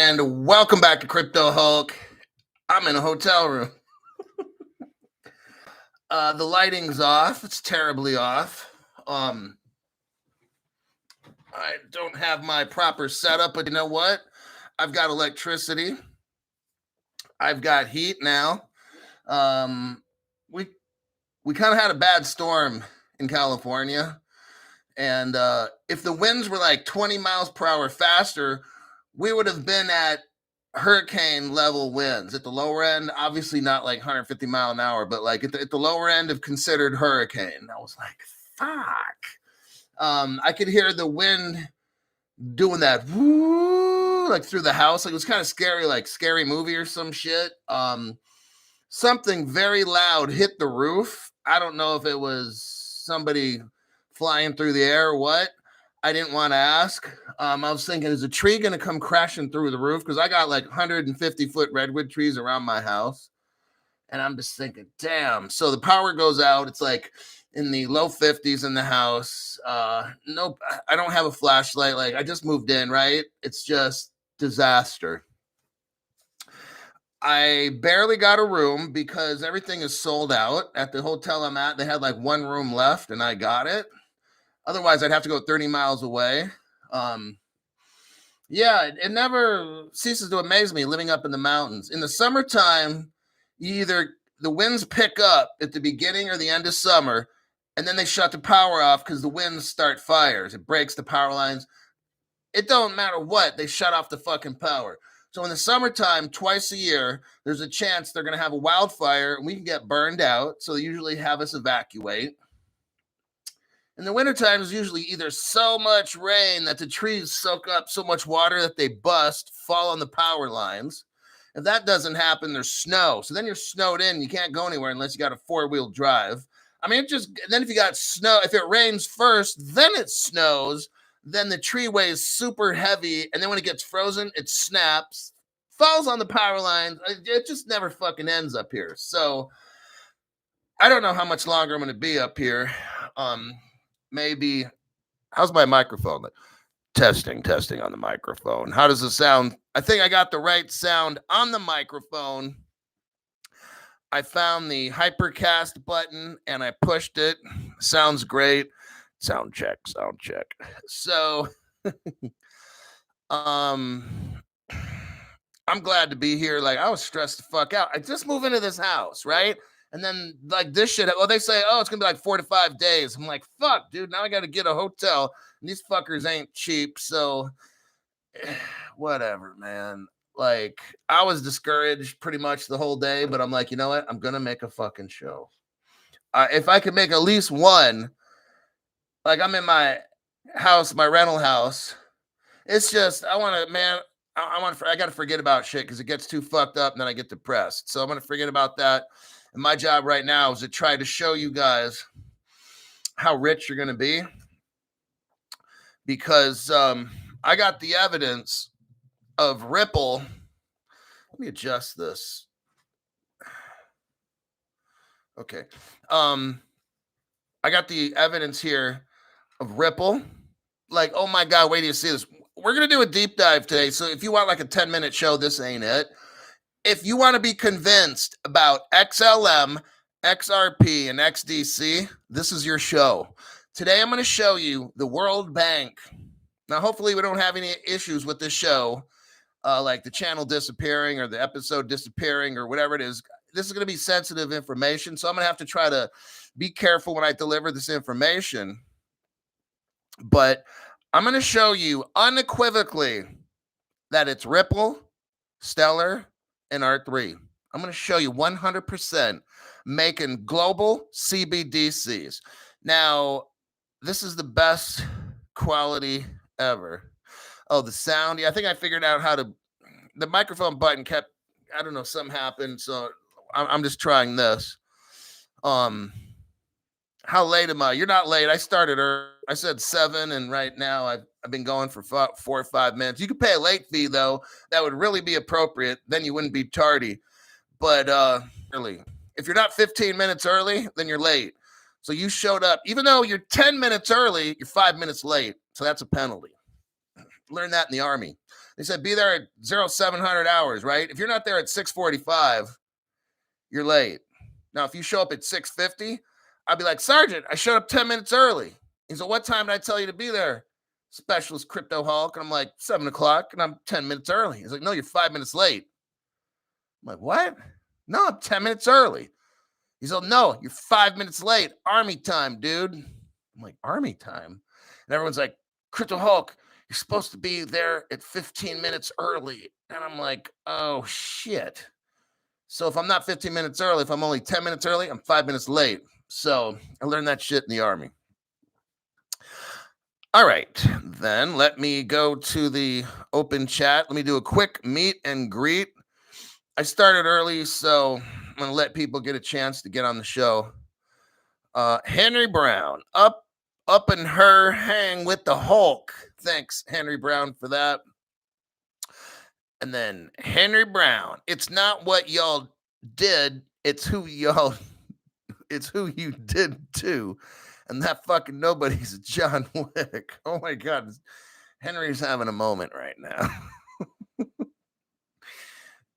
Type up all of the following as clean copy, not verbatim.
And welcome back to Crypto Hulk. I'm in a hotel room. The lighting's off. It's terribly off. I don't have my proper setup, but you know what? I've got electricity. I've got heat now. We kind of had a bad storm in California. And if the winds were like 20 miles per hour faster, we would have been at hurricane level winds at the lower end. Obviously not like 150 mile an hour, but like at the lower end of considered hurricane. I was like, fuck. I could hear the wind doing that woo, like through the house. Like it was kind of scary, like scary movie or some shit. Something very loud hit the roof. I don't know if it was somebody flying through the air or what. I didn't want to ask. I was thinking, is a tree going to come crashing through the roof? Because I got like 150-foot redwood trees around my house. And I'm just thinking, damn. So the power goes out. It's like in the low 50s in the house. Nope, I don't have a flashlight. Like I just moved in, right? It's just disaster. I barely got a room because everything is sold out. At the hotel I'm at, they had like one room left and I got it. Otherwise, I'd have to go 30 miles away. Yeah, it never ceases to amaze me living up in the mountains. In the summertime, either the winds pick up at the beginning or the end of summer, and then they shut the power off because the winds start fires. It breaks the power lines. It don't matter what, they shut off the fucking power. So in the summertime, twice a year, there's a chance they're going to have a wildfire and we can get burned out. So they usually have us evacuate. In the wintertime, there's usually either so much rain that the trees soak up so much water that they bust, fall on the power lines. If that doesn't happen, there's snow. So then you're snowed in. You can't go anywhere unless you got a four-wheel drive. I mean, then if you got snow, if it rains first, then it snows. Then the tree weighs super heavy. And then when it gets frozen, it snaps, falls on the power lines. It just never fucking ends up here. So I don't know how much longer I'm going to be up here. Maybe, how's my microphone? Testing on the microphone. How does it sound? I think I got the right sound on the microphone. I found the Hypercast button and I pushed it. Sounds great. Sound check. So, I'm glad to be here. Like I was stressed the fuck out. I just moved into this house, right? And then like this shit, well, they say, oh, it's going to be like 4 to 5 days. I'm like, fuck, dude, now I got to get a hotel. And these fuckers ain't cheap. So whatever, man. Like I was discouraged pretty much the whole day, but I'm like, you know what? I'm going to make a fucking show. If I could make at least one, like I'm in my house, my rental house. It's just, I got to forget about shit because it gets too fucked up and then I get depressed. So I'm going to forget about that. And my job right now is to try to show you guys how rich you're going to be because I got the evidence of Ripple. Let me adjust this. Okay. I got the evidence here of Ripple. Like, oh my God, wait till you see this. We're going to do a deep dive today. So if you want like a 10-minute show, this ain't it. If you want to be convinced about XLM, XRP, and XDC, this is your show. Today, I'm going to show you the World Bank. Now, hopefully, we don't have any issues with this show, like the channel disappearing or the episode disappearing or whatever it is. This is going to be sensitive information, so I'm going to have to try to be careful when I deliver this information. But I'm going to show you unequivocally that it's Ripple, Stellar, and R3. I'm going to show you 100% making global CBDCs. Now, this is the best quality ever. Oh, the sound. Yeah, I think I figured out how to, the microphone button kept, I don't know, something happened. So I'm just trying this. How late am I? You're not late. I started early. I said 7, and right now I've been going for 4 or 5 minutes. You could pay a late fee, though. That would really be appropriate. Then you wouldn't be tardy. But early. If you're not 15 minutes early, then you're late. So you showed up. Even though you're 10 minutes early, you're 5 minutes late. So that's a penalty. Learned that in the Army. They said be there at 0700 hours, right? If you're not there at 6:45, you're late. Now, if you show up at 6:50, I'd be like, Sergeant, I showed up 10 minutes early. He said, what time did I tell you to be there? Specialist Crypto Hulk. And I'm like, 7 o'clock, and I'm 10 minutes early. He's like, no, you're 5 minutes late. I'm like, what? No, I'm 10 minutes early. He's like, no, you're 5 minutes late. Army time, dude. I'm like, Army time? And everyone's like, Crypto Hulk, you're supposed to be there at 15 minutes early. And I'm like, oh, shit. So if I'm not 15 minutes early, if I'm only 10 minutes early, I'm 5 minutes late. So I learned that shit in the Army. All right, then let me go to the open chat. Let me do a quick meet and greet. I started early, so I'm going to let people get a chance to get on the show. Henry Brown, up in her hang with the Hulk. Thanks, Henry Brown, for that. And then Henry Brown, it's not what y'all did, it's who you did too. And that fucking nobody's John Wick. Oh my God. Henry's having a moment right now.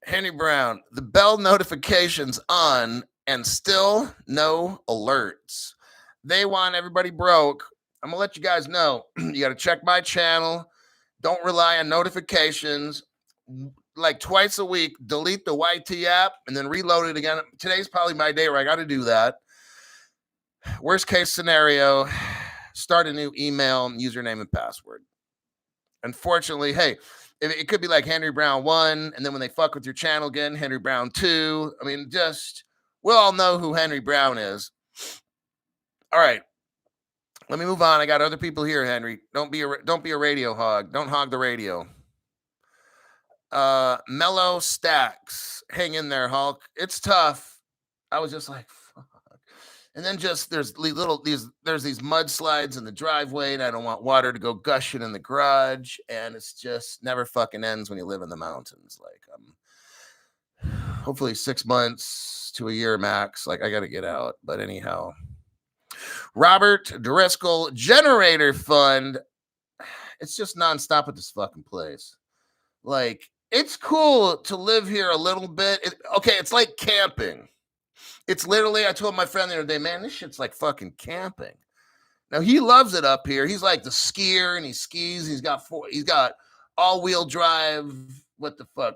Henry Brown, the bell notifications on and still no alerts. They want everybody broke. I'm going to let you guys know. You got to check my channel. Don't rely on notifications. Like twice a week, delete the YT app and then reload it again. Today's probably my day where I got to do that. Worst case scenario, start a new email, username, and password. Unfortunately, hey, it could be like Henry Brown 1, and then when they fuck with your channel again, Henry Brown 2. I mean, just, we'll all know who Henry Brown is. All right, let me move on. I got other people here, Henry. Don't be a radio hog. Don't hog the radio. Mellow Stacks, hang in there, Hulk. It's tough. I was just like, fuck. And then just there's these mudslides in the driveway, and I don't want water to go gushing in the garage, and it's just never fucking ends when you live in the mountains. Like, hopefully 6 months to a year max. Like, I got to get out. But anyhow, Robert Driscoll, Generator Fund. It's just nonstop at this fucking place. Like, it's cool to live here a little bit. It's like camping. It's literally, I told my friend the other day, man, this shit's like fucking camping. Now, he loves it up here. He's like the skier, and he skis. He's got all-wheel drive, what the fuck,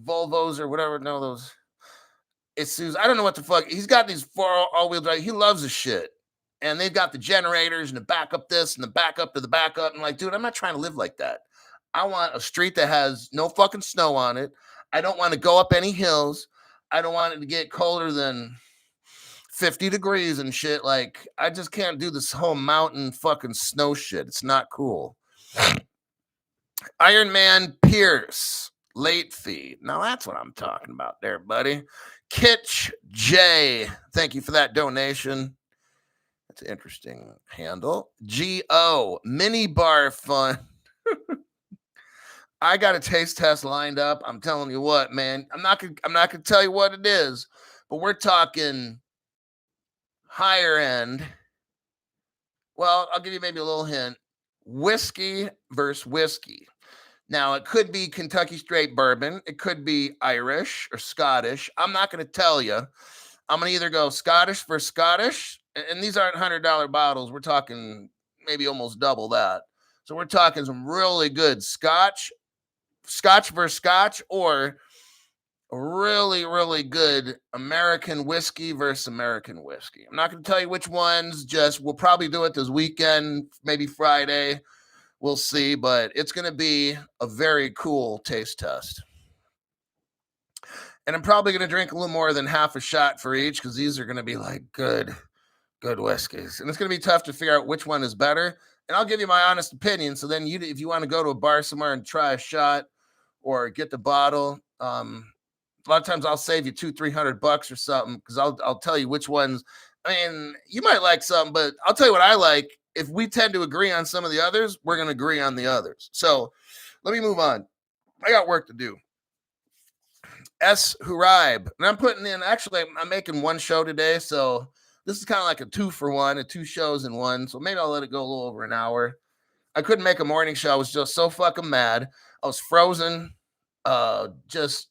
Volvos or whatever. No, those Isuzus. I don't know what the fuck. He's got these 4 all-wheel drive. He loves the shit. And they've got the generators and the backup this and the backup to the backup. I'm like, dude, I'm not trying to live like that. I want a street that has no fucking snow on it. I don't want to go up any hills. I don't want it to get colder than 50 degrees and shit. Like, I just can't do this whole mountain fucking snow shit. It's not cool. Iron Man Pierce, late fee. Now that's what I'm talking about there, buddy. Kitch J, thank you for that donation. That's an interesting handle. G.O. Mini Bar Fun. I got a taste test lined up. I'm telling you what, man. I'm not gonna tell you what it is, but we're talking higher end. Well, I'll give you maybe a little hint. Whiskey versus whiskey. Now, it could be Kentucky straight bourbon. It could be Irish or Scottish. I'm not going to tell you. I'm going to either go Scottish for Scottish, and these aren't $100 bottles. We're talking maybe almost double that. So we're talking some really good Scotch versus Scotch, or a really, really good American whiskey versus American whiskey. I'm not going to tell you which ones. Just we'll probably do it this weekend, maybe Friday. We'll see, but it's going to be a very cool taste test. And I'm probably going to drink a little more than half a shot for each, because these are going to be like good whiskeys. And it's going to be tough to figure out which one is better. And I'll give you my honest opinion. So then if you want to go to a bar somewhere and try a shot or get the bottle, a lot of times I'll save you $200-$300 or something, because I'll tell you which ones. I mean, you might like some, but I'll tell you what I like. If we tend to agree on some of the others, we're going to agree on the others. So let me move on. I got work to do. S. Huraib. And I'm putting in, actually, I'm making one show today. So this is kind of like a 2-for-1, 2 shows in one. So maybe I'll let it go a little over an hour. I couldn't make a morning show. I was just so fucking mad. I was frozen. Just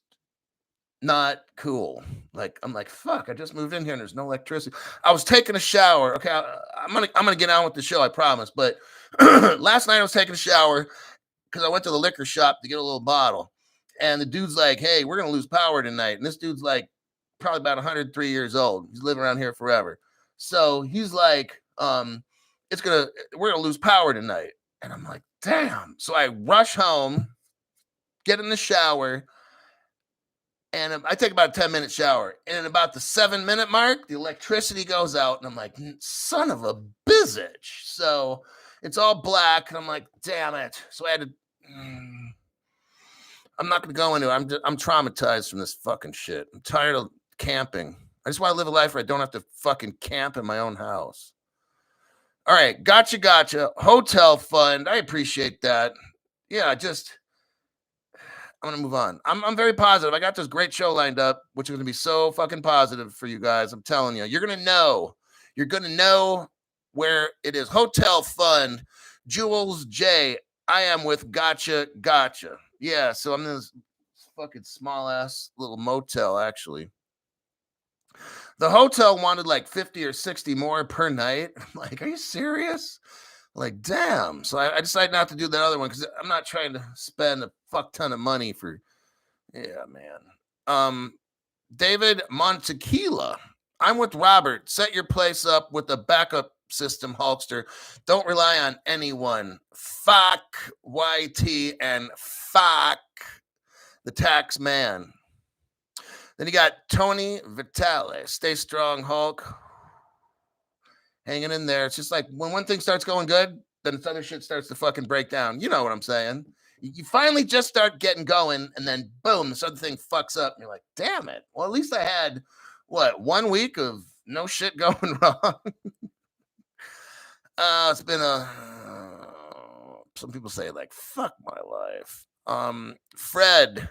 not cool. Like I'm like, fuck, I just moved in here and there's no electricity. I was taking a shower. Okay, I'm gonna get on with the show, I promise. But last night I was taking a shower because I went to the liquor shop to get a little bottle. And the dude's like, hey, we're gonna lose power tonight. And this dude's like probably about 103 years old. He's living around here forever. So he's like, we're gonna lose power tonight. And I'm like, damn. So I rush home, get in the shower, and I take about a 10-minute shower. And in about the 7-minute mark, the electricity goes out. And I'm like, son of a bizzage. So it's all black. And I'm like, damn it. So I had to. I'm not going to go into it. I'm traumatized from this fucking shit. I'm tired of camping. I just want to live a life where I don't have to fucking camp in my own house. All right. Gotcha. Hotel fund. I appreciate that. Yeah, I'm going to move on. I'm very positive. I got this great show lined up, which is going to be so fucking positive for you guys. I'm telling you. You're going to know. You're going to know where it is. Hotel fund. Jules J. I am with Gotcha. Yeah, so I'm in this fucking small ass little motel, actually. The hotel wanted like 50 or 60 more per night. I'm like, are you serious? Like, damn. So I decided not to do that other one because I'm not trying to spend a fuck ton of money for. Yeah, man. David Montequila. I'm with Robert. Set your place up with a backup system, Hulkster. Don't rely on anyone. Fuck YT and fuck the tax man. Then you got Tony Vitale. Stay strong, Hulk. Hanging in there. It's just like when one thing starts going good, then this other shit starts to fucking break down. You know what I'm saying? You finally just start getting going, and then boom, this other thing fucks up. And you're like, damn it. Well, at least I had, 1 week of no shit going wrong. It's been some people say like, fuck my life. Fred,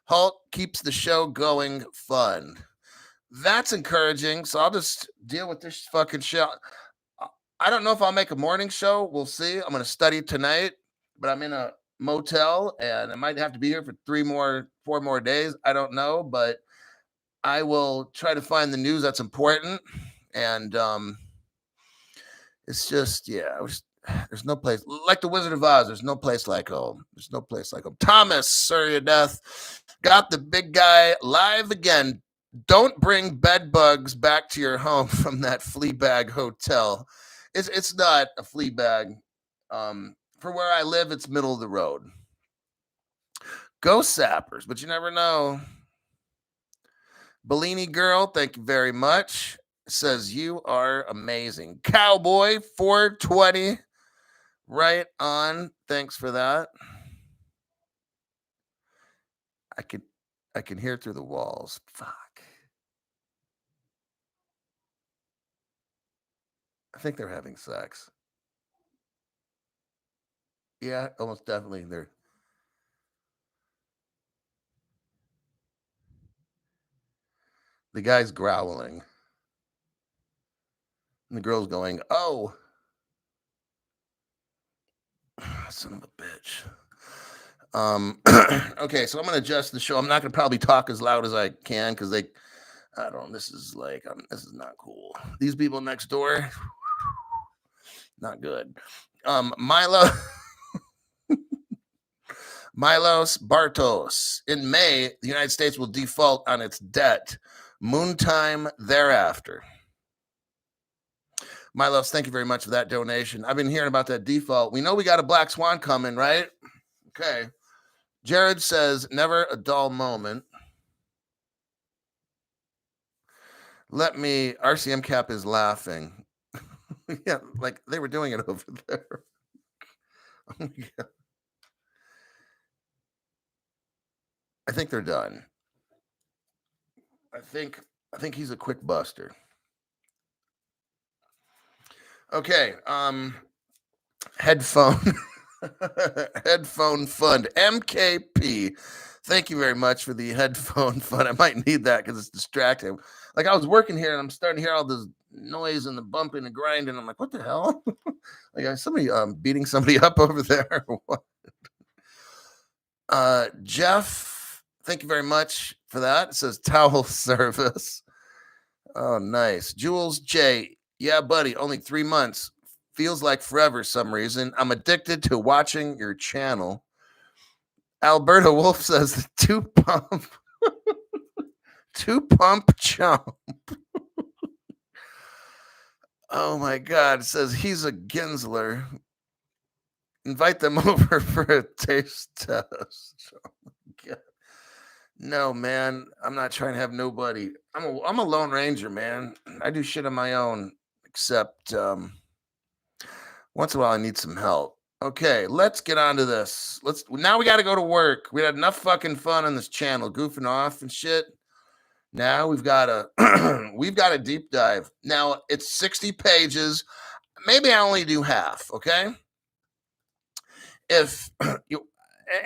Hulk keeps the show going fun. That's encouraging. So I'll just deal with this fucking show. I don't know if I'll make a morning show. We'll see. I'm going to study tonight, but I'm in a motel and I might have to be here for 4 more days. I don't know, but I will try to find the news that's important. And, it's just, there's no place like the Wizard of Oz. There's no place like home. There's no place like home. Thomas, Sir Your Death, got the big guy live again. Don't bring bed bugs back to your home from that flea bag hotel. It's not a flea bag. For where I live, it's middle of the road. Go Sappers, but you never know. Bellini girl, thank you very much. Says you are amazing. Cowboy 420. Right on. Thanks for that. I can hear through the walls. Fuck. I think they're having sex. Yeah, almost definitely. The guy's growling. And the girl's going, oh. Son of a bitch. Okay, so I'm gonna adjust the show. I'm not gonna probably talk as loud as I can because I don't know. This is like this is not cool. These people next door, not good. Milos Bartos. In May, the United States will default on its debt. Moontime thereafter. Milos, thank you very much for that donation. I've been hearing about that default. We know we got a black swan coming, right? Okay. Jared says, never a dull moment. RCM Cap is laughing. Yeah, like they were doing it over there. Oh, yeah. I think they're done. I think he's a quick buster. Okay. Headphone. Headphone fund, MKP. Thank you very much for the headphone fund. I might need that because it's distracting. Like I was working here and I'm starting to hear all this noise and the bumping and grinding. I'm like, what the hell? Like somebody beating somebody up over there. Or what? Jeff, thank you very much for that. It says towel service. Oh, nice. Jules J. Yeah, buddy, only 3 months. Feels like forever some reason. I'm addicted to watching your channel. Alberta Wolf says the two pump chump. Oh my God. It says he's a Ginsler. Invite them over for a taste test. Oh my God. No, man. I'm not trying to have nobody. I'm a Lone Ranger, man. I do shit on my own, except once in a while I need some help. Okay, let's get on to this. Now we got to go to work. We had enough fucking fun on this channel, goofing off and shit. Now we've got a we've got a deep dive. Now it's 60 pages. Maybe I only do half, okay? If you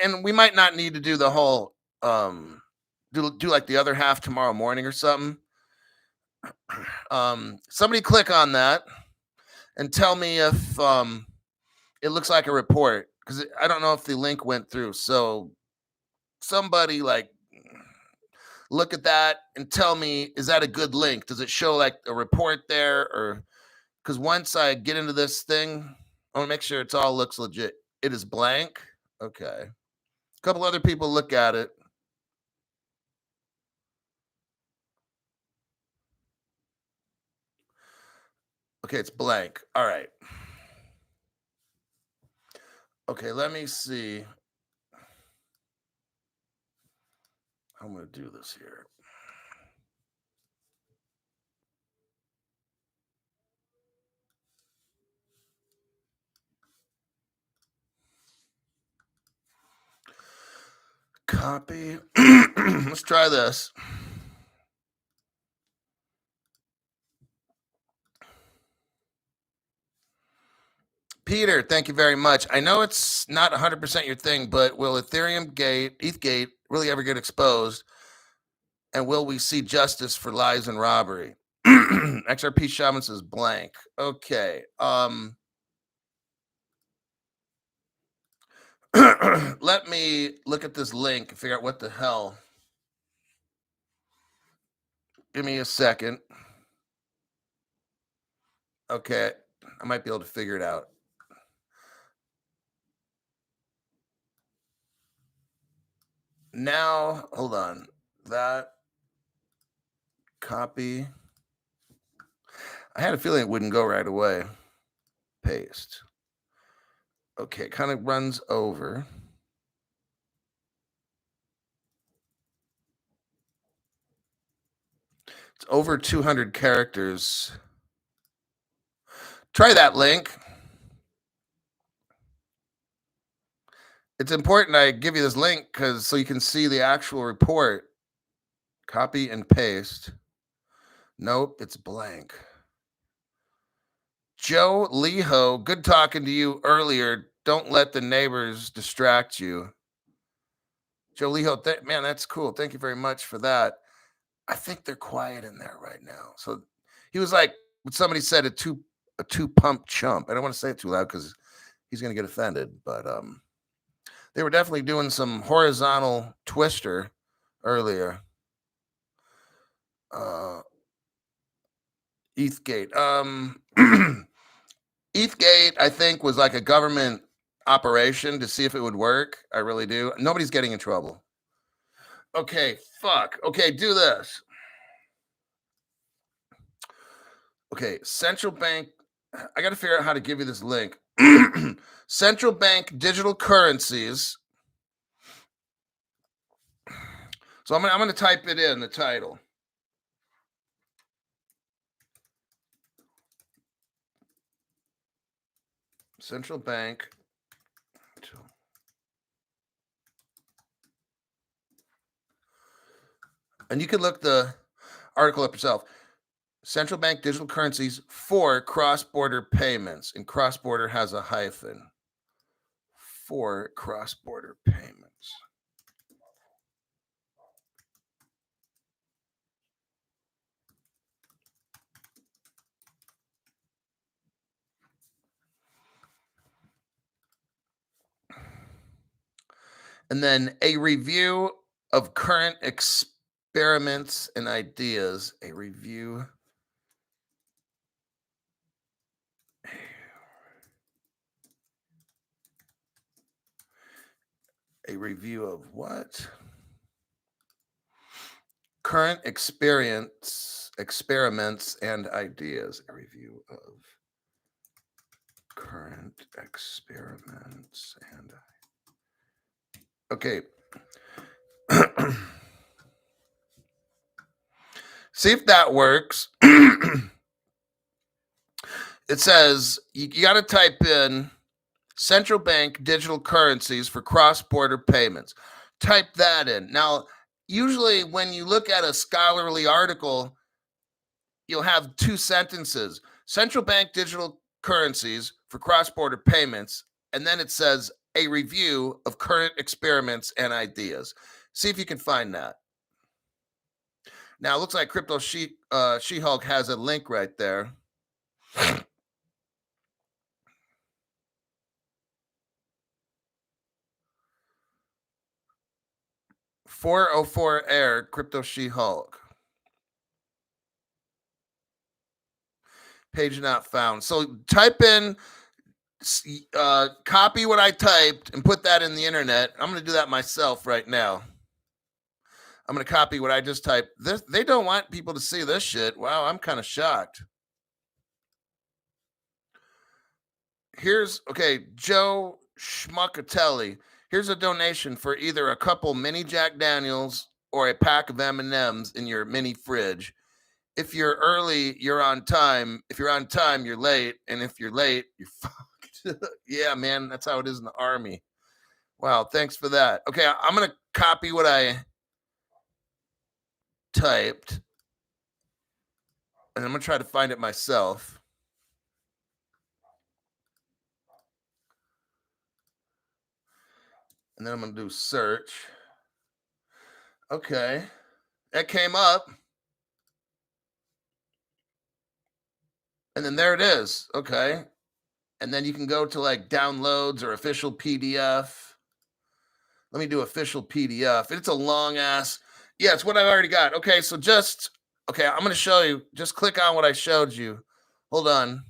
and we might not need to do the whole do like the other half tomorrow morning or something. Somebody click on that and tell me if it looks like a report because I don't know if the link went through. So somebody like look at that and tell me, is that a good link? Does it show like a report there? Or because once I get into this thing, I want to make sure it's all looks legit. It is blank. Okay. A couple other people look at it. Okay, it's blank. All right. Okay, let me see. I'm going to do this here. Copy. Let's try this. Peter, thank you very much. I know it's not 100% your thing, but will ETHgate really ever get exposed? And will we see justice for lies and robbery? XRP Shaman says blank. Okay. Let me look at this link and figure out what the hell. Give me a second. Okay. I might be able to figure it out. Now, hold on. That copy. I had a feeling it wouldn't go right away. Paste. Okay, it kind of runs over. It's over 200 characters. Try that link. It's important I give you this link because so you can see the actual report. Copy and paste. Nope, it's blank. Joe Leho, good talking to you earlier. Don't let the neighbors distract you. Joe Leho, man, that's cool. Thank you very much for that. I think they're quiet in there right now. So he was like, somebody said a two pump chump. I don't want to say it too loud because he's going to get offended. But they were definitely doing some horizontal twister earlier. ETHgate. ETHgate, I think, was like a government operation to see if it would work. I really do. Nobody's getting in trouble. Okay, fuck. Okay, do this. Okay, central bank. I got to figure out how to give you this link. Central bank digital currencies. So I'm gonna type it in the title. Central bank. And you can look the article up yourself. Central bank digital currencies for cross-border payments. And cross-border has a hyphen. for cross-border payments. And then a review of current experiments and ideas. A review. A review of what? Current experiments and ideas. A review of current experiments and okay. See if that works. It says you got to type in central bank digital currencies for cross-border payments. Type that in. Now, usually when you look at a scholarly article, you'll have two sentences: central bank digital currencies for cross-border payments, and then it says a review of current experiments and ideas. See if you can find that. Now, it looks like Crypto She-Hulk has a link right there. 404 Air, Crypto She-Hulk. Page not found. So type in, copy what I typed and put that in the internet. I'm going to do that myself right now. I'm going to copy what I just typed. They don't want people to see this shit. Wow, I'm kind of shocked. Okay, Joe Schmuckatelli. Here's a donation for either a couple mini Jack Daniels or a pack of M&Ms in your mini fridge. If you're early, you're on time. If you're on time, you're late. And if you're late, you're fucked. Yeah, man, that's how it is in the Army. Wow, thanks for that. Okay, I'm going to copy what I typed. And I'm going to try to find it myself. And then I'm going to do search. Okay. That came up. And then there it is. Okay. And then you can go to like downloads or official PDF. Let me do official PDF. It's a long ass. Yeah, it's what I've already got. Okay. So I'm going to show you. Just click on what I showed you. Hold on.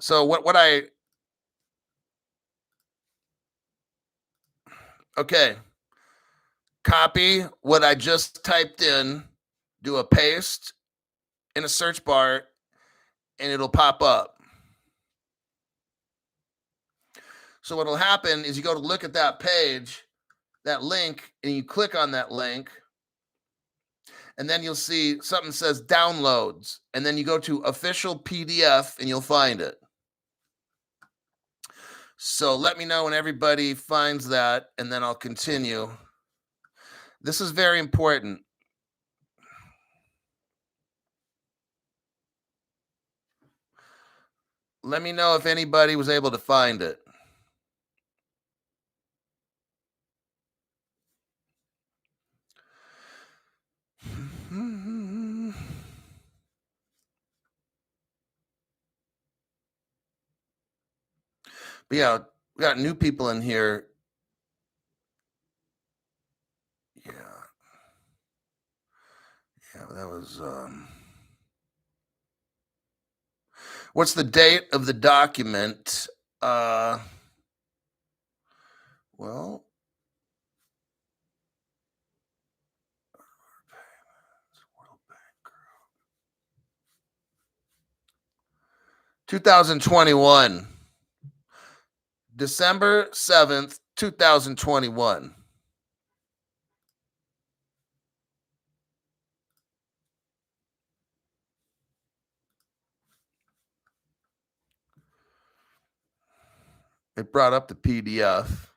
So okay. Copy what I just typed in, do a paste in a search bar, and it'll pop up. So what'll happen is you go to look at that page, that link, and you click on that link, and then you'll see something says downloads, and then you go to official PDF and you'll find it. So let me know when everybody finds that, and then I'll continue. This is very important. Let me know if anybody was able to find it. But yeah, we got new people in here. Yeah, that was what's the date of the document? Well, 2021. December 7th, 2021. It brought up the PDF.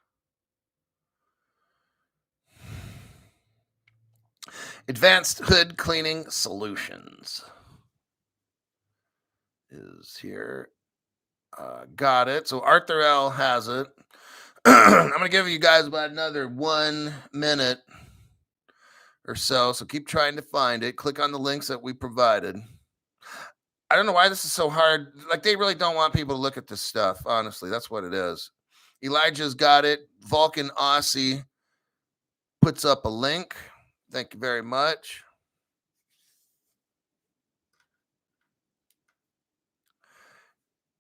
Advanced Hood Cleaning Solutions is here. Got it. So Arthur L has it. I'm going to give you guys about another 1 minute or so. So keep trying to find it. Click on the links that we provided. I don't know why this is so hard. Like, they really don't want people to look at this stuff. Honestly, that's what it is. Elijah's got it. Vulcan Aussie puts up a link. Thank you very much.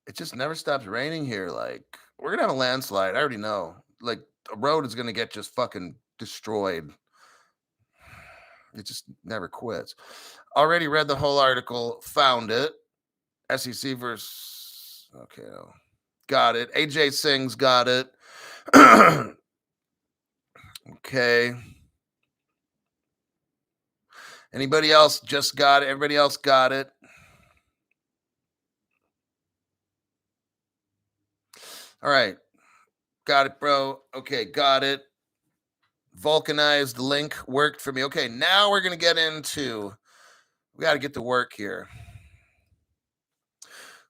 It just never stops raining here. Like, we're going to have a landslide. I already know. Like, a road is going to get just fucking destroyed. It just never quits. Already read the whole article. Found it. SEC versus. Okay. Got it. AJ Singh's got it. Okay. Anybody else just got it? Everybody else got it? All right. Got it, bro. Okay, got it. Vulcanized link worked for me. Okay, now we're going to get into, we got to get to work here.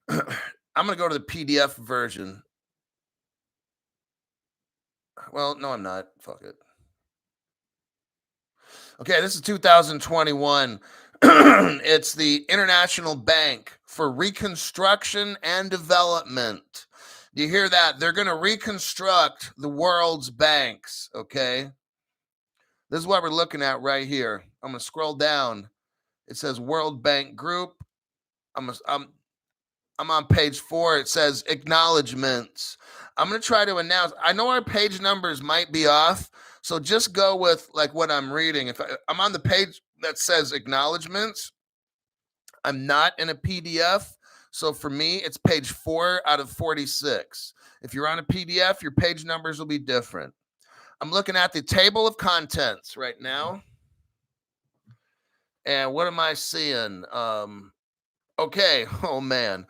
I'm going to go to the PDF version. Well, no, I'm not. Fuck it. Okay, this is 2021. It's the International Bank for Reconstruction and Development. Do you hear that? They're going to reconstruct the world's banks, okay? This is what we're looking at right here. I'm going to scroll down. It says World Bank Group. I'm on page 4. It says acknowledgements. I'm going to try to announce. I know our page numbers might be off, so just go with like what I'm reading. If I'm on the page that says acknowledgements, I'm not in a PDF. So for me, it's page 4 out of 46. If you're on a PDF, your page numbers will be different. I'm looking at the table of contents right now. And what am I seeing? Okay. Oh, man.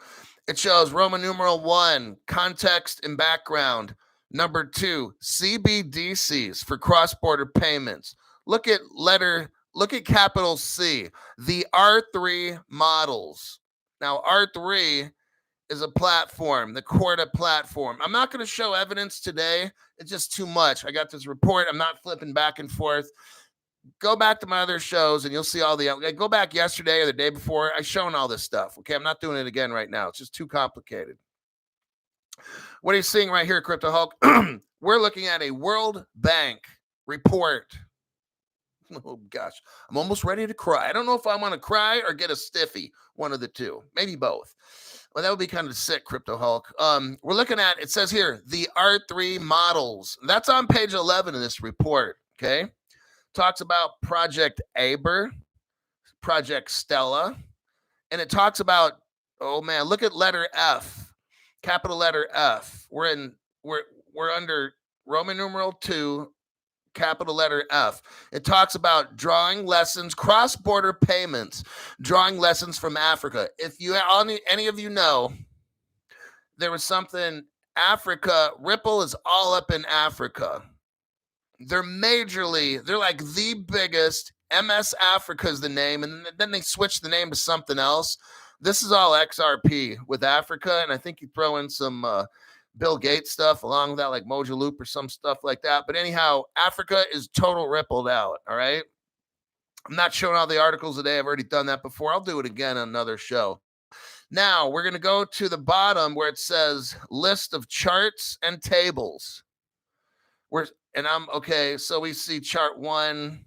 It shows Roman numeral 1, context and background. Number 2, CBDCs for cross-border payments. Look at capital C, the R3 models. Now, R3 is a platform, the Corda platform. I'm not going to show evidence today. It's just too much. I got this report. I'm not flipping back and forth. Go back to my other shows and you'll see all the, go back yesterday or the day before. I've shown all this stuff. Okay. I'm not doing it again right now. It's just too complicated. What are you seeing right here, Crypto Hulk? We're looking at a World Bank report. Oh, gosh. I'm almost ready to cry. I don't know if I want to cry or get a stiffy. One of the two. Maybe both. Well, that would be kind of sick, Crypto Hulk. We're looking at, it says here, the R3 models. That's on page 11 of this report, okay? Talks about Project Aber, Project Stella, and it talks about, oh, man, look at letter F, capital letter F. We're under Roman numeral 2, capital letter F. It talks about drawing lessons, cross-border payments, drawing lessons from Africa. If you any of you know, there was something, Africa, Ripple is all up in Africa. They're like the biggest. MS Africa is the name, and then they switched the name to something else. This is all XRP with Africa, and I think you throw in some Bill Gates stuff along with that, like Mojo Loop or some stuff like that. But anyhow, Africa is total rippled out, all right? I'm not showing all the articles today. I've already done that before. I'll do it again on another show. Now, we're going to go to the bottom where it says list of charts and tables. So we see chart 1.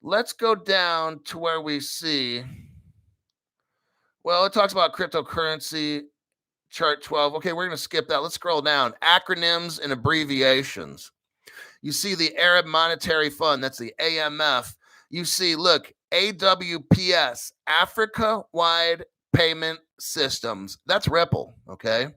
Let's go down to where we see, well, it talks about cryptocurrency. Chart 12. Okay, we're going to skip that. Let's scroll down. Acronyms and abbreviations. You see the Arab Monetary Fund. That's the AMF. You see, look, AWPS, Africa-Wide Payment Systems. That's Ripple, okay?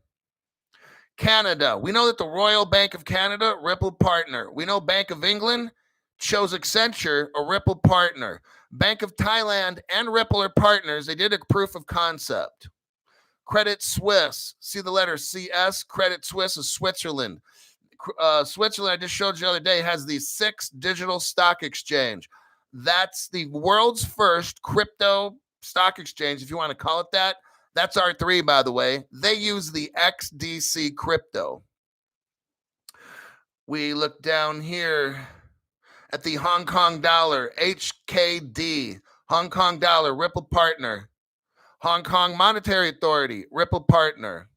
Canada. We know that the Royal Bank of Canada, Ripple partner. We know Bank of England chose Accenture, a Ripple partner. Bank of Thailand and Ripple are partners. They did a proof of concept. Credit Suisse, see the letter CS? Credit Suisse is Switzerland. Switzerland, I just showed you the other day, has the 6th digital stock exchange. That's the world's first crypto stock exchange, if you want to call it that. That's R3, by the way. They use the XDC crypto. We look down here at the Hong Kong dollar, HKD, Hong Kong dollar, Ripple partner. Hong Kong Monetary Authority, Ripple partner.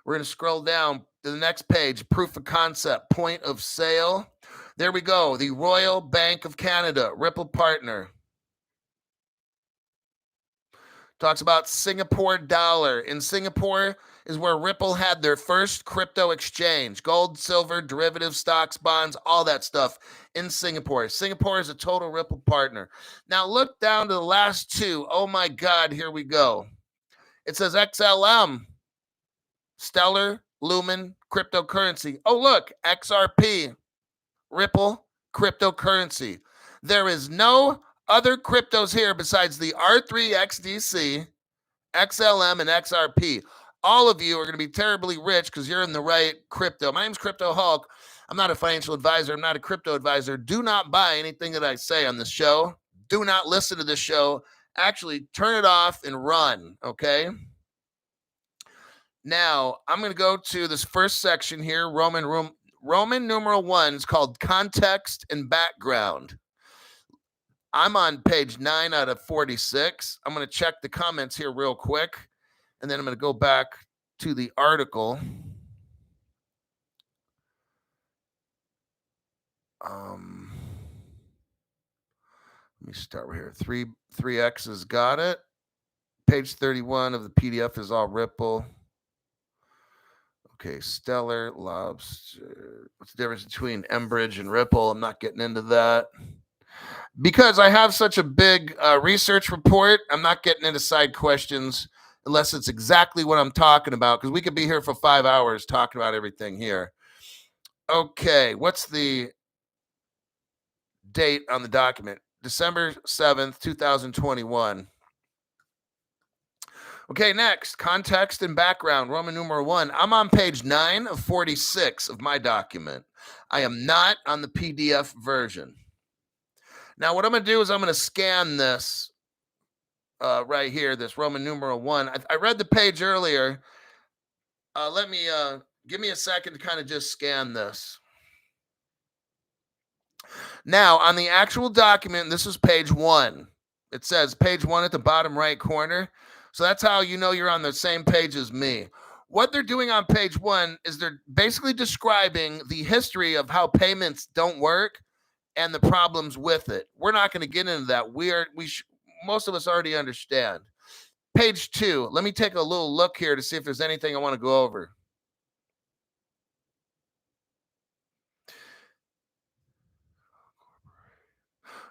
We're going to scroll down to the next page, proof of concept, point of sale. There we go. The Royal Bank of Canada, Ripple partner. Talks about Singapore dollar. In Singapore is where Ripple had their first crypto exchange. Gold, silver, derivatives, stocks, bonds, all that stuff in Singapore. Singapore is a total Ripple partner. Now look down to the last two. Oh my God, here we go. It says XLM, Stellar, Lumen, cryptocurrency. Oh look, XRP, Ripple, cryptocurrency. There is no other cryptos here besides the R3 XDC, XLM, and XRP. All of you are going to be terribly rich because you're in the right crypto. My name's Crypto Hulk. I'm not a financial advisor. I'm not a crypto advisor. Do not buy anything that I say on this show. Do not listen to this show. Actually, turn it off and run, okay? Now, I'm going to go to this first section here, Roman numeral 1. It's called context and background. I'm on page 9 out of 46. I'm going to check the comments here real quick, and then I'm going to go back to the article. Let me start right here. 3X has got it. Page 31 of the PDF is all Ripple. Okay, Stellar, Lobster. What's the difference between Enbridge and Ripple? I'm not getting into that. Because I have such a big research report, I'm not getting into side questions unless it's exactly what I'm talking about, because we could be here for 5 hours talking about everything here. Okay, what's the date on the document? December 7th, 2021. Okay, next, context and background, Roman numeral 1. I'm on page 9 of 46 of my document. I am not on the PDF version. Now, what I'm going to do is I'm going to scan this right here, this Roman numeral 1. I read the page earlier. Give me a second to kind of just scan this. Now, on the actual document, this is page 1. It says page 1 at the bottom right corner. So that's how you know you're on the same page as me. What they're doing on page 1 is they're basically describing the history of how payments don't work and the problems with it. We're not going to get into that. Most of us already understand. Page 2. Let me take a little look here to see if there's anything I want to go over.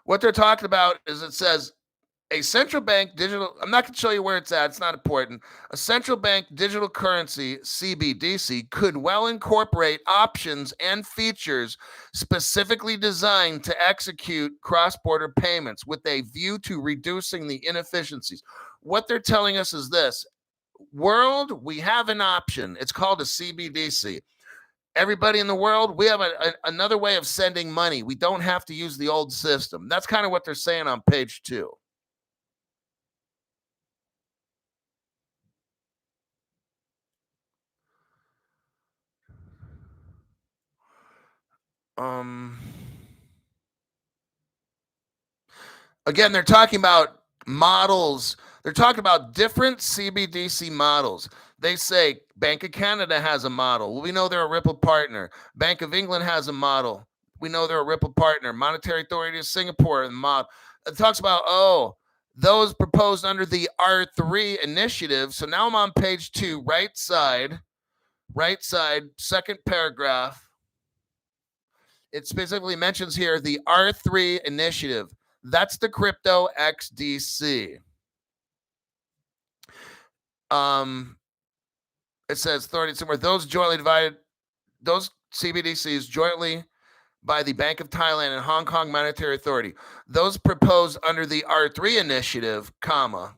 What they're talking about is it says a central bank digital, I'm not going to show you where it's at. It's not important. A central bank digital currency, Cbdc, could well incorporate options and features specifically designed to execute cross-border payments with a view to reducing the inefficiencies. What they're telling us is this. World, we have an option. It's called a Cbdc. Everybody in the world, we have another way of sending money. We don't have to use the old system. That's kind of what they're saying on page 2. Again, they're talking about models. They're talking about different CBDC models. They say Bank of Canada has a model. Well, we know they're a Ripple partner. Bank of England has a model. We know they're a Ripple partner. Monetary Authority of Singapore and model. It talks about, those proposed under the R3 initiative. So now I'm on page 2, right side, second paragraph. It specifically mentions here the R3 initiative. That's the crypto XDC. It says authority somewhere. Those CBDCs jointly by the Bank of Thailand and Hong Kong Monetary Authority. Those proposed under the R3 initiative, comma.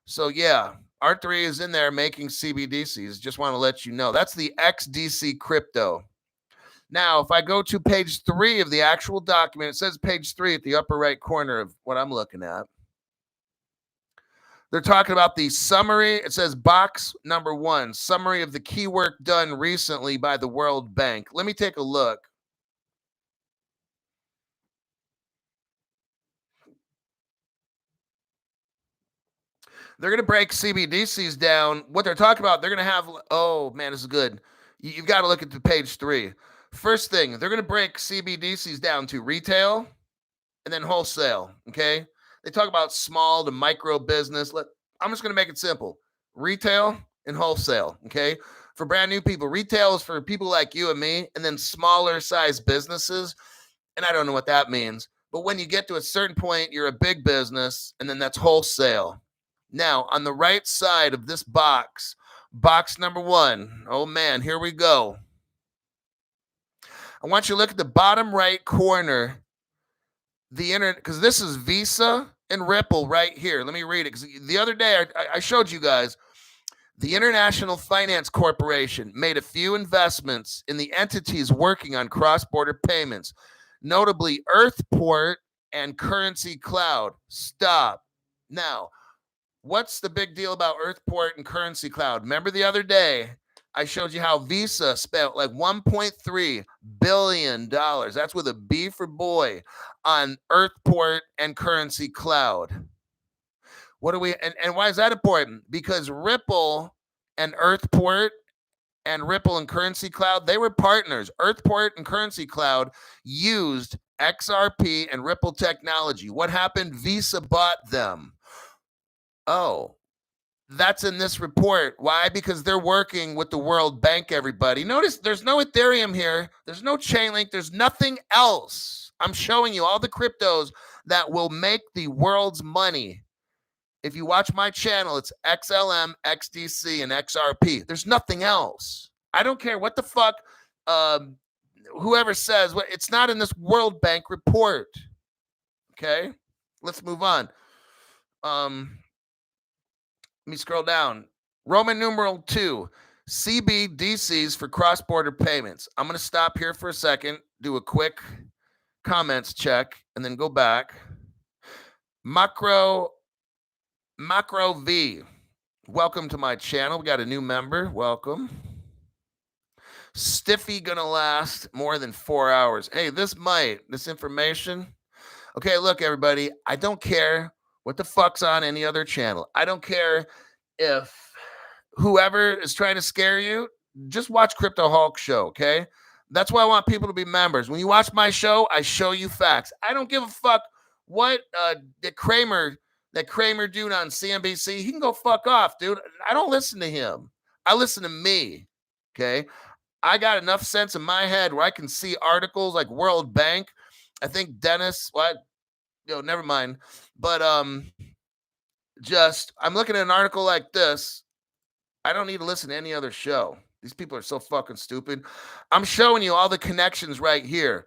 So yeah, R3 is in there making CBDCs. Just want to let you know. That's the XDC crypto. Now, if I go to page 3 of the actual document, it says page 3 at the upper right corner of what I'm looking at. They're talking about the summary. It says box number 1, summary of the key work done recently by the World Bank. Let me take a look. They're going to break CBDCs down. What they're talking about, they're going to have, oh man, this is good. You've got to look at the page 3. First thing, they're going to break CBDCs down to retail and then wholesale, okay? They talk about small to micro business. I'm just going to make it simple. Retail and wholesale, okay? For brand new people, retail is for people like you and me, and then smaller size businesses. And I don't know what that means. But when you get to a certain point, you're a big business, and then that's wholesale. Now, on the right side of this box, box number 1, oh man, here we go. I want you to look at the bottom right corner, the internet, because this is Visa and Ripple right here. Let me read it, because the other day I showed you guys, the International Finance Corporation made a few investments in the entities working on cross-border payments, notably Earthport and Currency Cloud. Stop. Now, what's the big deal about Earthport and Currency Cloud? Remember the other day, I showed you how Visa spent like $1.3 billion. That's with a B for boy on Earthport and Currency Cloud. What do we, and why is that important? Because Ripple and Earthport and Ripple and Currency Cloud, they were partners. Earthport and Currency Cloud used XRP and Ripple technology. What happened? Visa bought them. Oh, that's in this report. Why? Because they're working with the World Bank, everybody. Notice there's no Ethereum here. There's no Chainlink. There's nothing else. I'm showing you all the cryptos that will make the world's money. If you watch my channel, it's XLM, XDC, and XRP. There's nothing else. I don't care what the fuck whoever says. It's not in this World Bank report. Okay? Let's move on. Let me scroll down. Roman numeral 2, CBDCs for cross-border payments. I'm going to stop here for a second, do a quick comments check, and then go back. Macro V, welcome to my channel. We got a new member. Welcome. Stiffy gonna last more than 4 hours. Hey, this information. Okay, look, everybody. I don't care what the fuck's on any other channel. I don't care if whoever is trying to scare you. Just watch Crypto Hulk show, okay? That's why I want people to be members. When you watch my show, I show you facts. I don't give a fuck what that Kramer dude on Cbdc, he can go fuck off, dude. I don't listen to him. I listen to me, okay? I got enough sense in my head where I can see articles like World Bank. I think Dennis, never mind. But I'm looking at an article like this. I don't need to listen to any other show. These people are so fucking stupid. I'm showing you all the connections right here.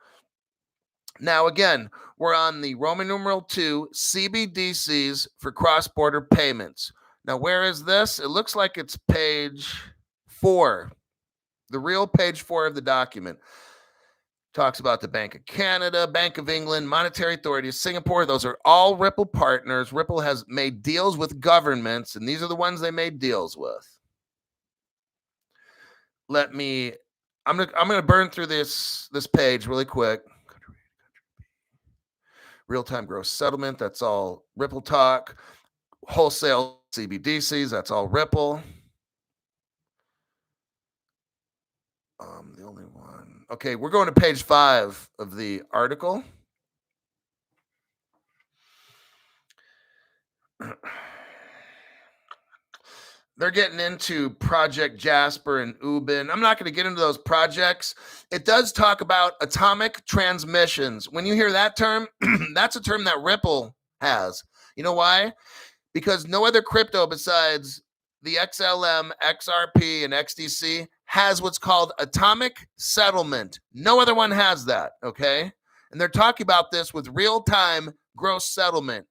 Now, again, we're on the Roman numeral 2, CBDCs for cross-border payments. Now, where is this? It looks like it's page 4, the real page 4 of the document. Talks about the Bank of Canada, Bank of England, Monetary Authority of Singapore. Those are all Ripple partners. Ripple has made deals with governments, and these are the ones they made deals with. I'm gonna burn through this page really quick. Real-time gross settlement, that's all Ripple talk. Wholesale CBDCs, that's all Ripple. The only one. Okay, we're going to page 5 of the article. They're getting into Project Jasper and Ubin. I'm not going to get into those projects. It does talk about atomic transmissions. When you hear that term, that's a term that Ripple has. You know why? Because no other crypto besides the XLM, XRP, and XDC has what's called atomic settlement. No other one has that, okay? And they're talking about this with real-time gross settlement.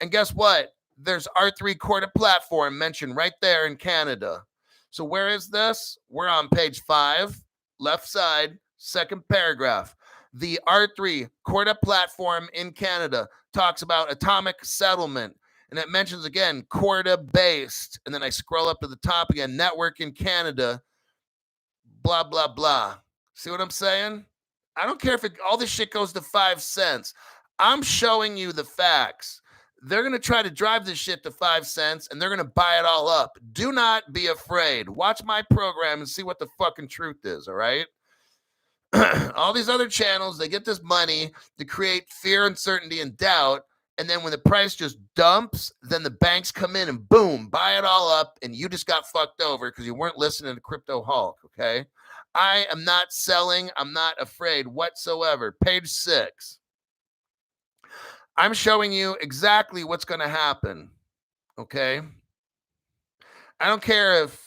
And guess what? There's R3 Corda platform mentioned right there in Canada. So where is this? We're on page 5, left side, second paragraph. The R3 Corda platform in Canada talks about atomic settlement. and it mentions again Corda based, and then I scroll up to the top again, network in Canada, blah blah blah. See what I'm saying? I don't care if all this shit goes to 5 cents. I'm showing you the facts. They're going to try to drive this shit to 5 cents and they're going to buy it all up. Do not be afraid. Watch my program and see what the fucking truth is, all right? All these other channels, they get this money to create fear, uncertainty, and doubt. And then when the price just dumps, then the banks come in and boom, buy it all up. And you just got fucked over because you weren't listening to Crypto Hulk, okay? I am not selling. I'm not afraid whatsoever. Page 6. I'm showing you exactly what's going to happen, okay? I don't care if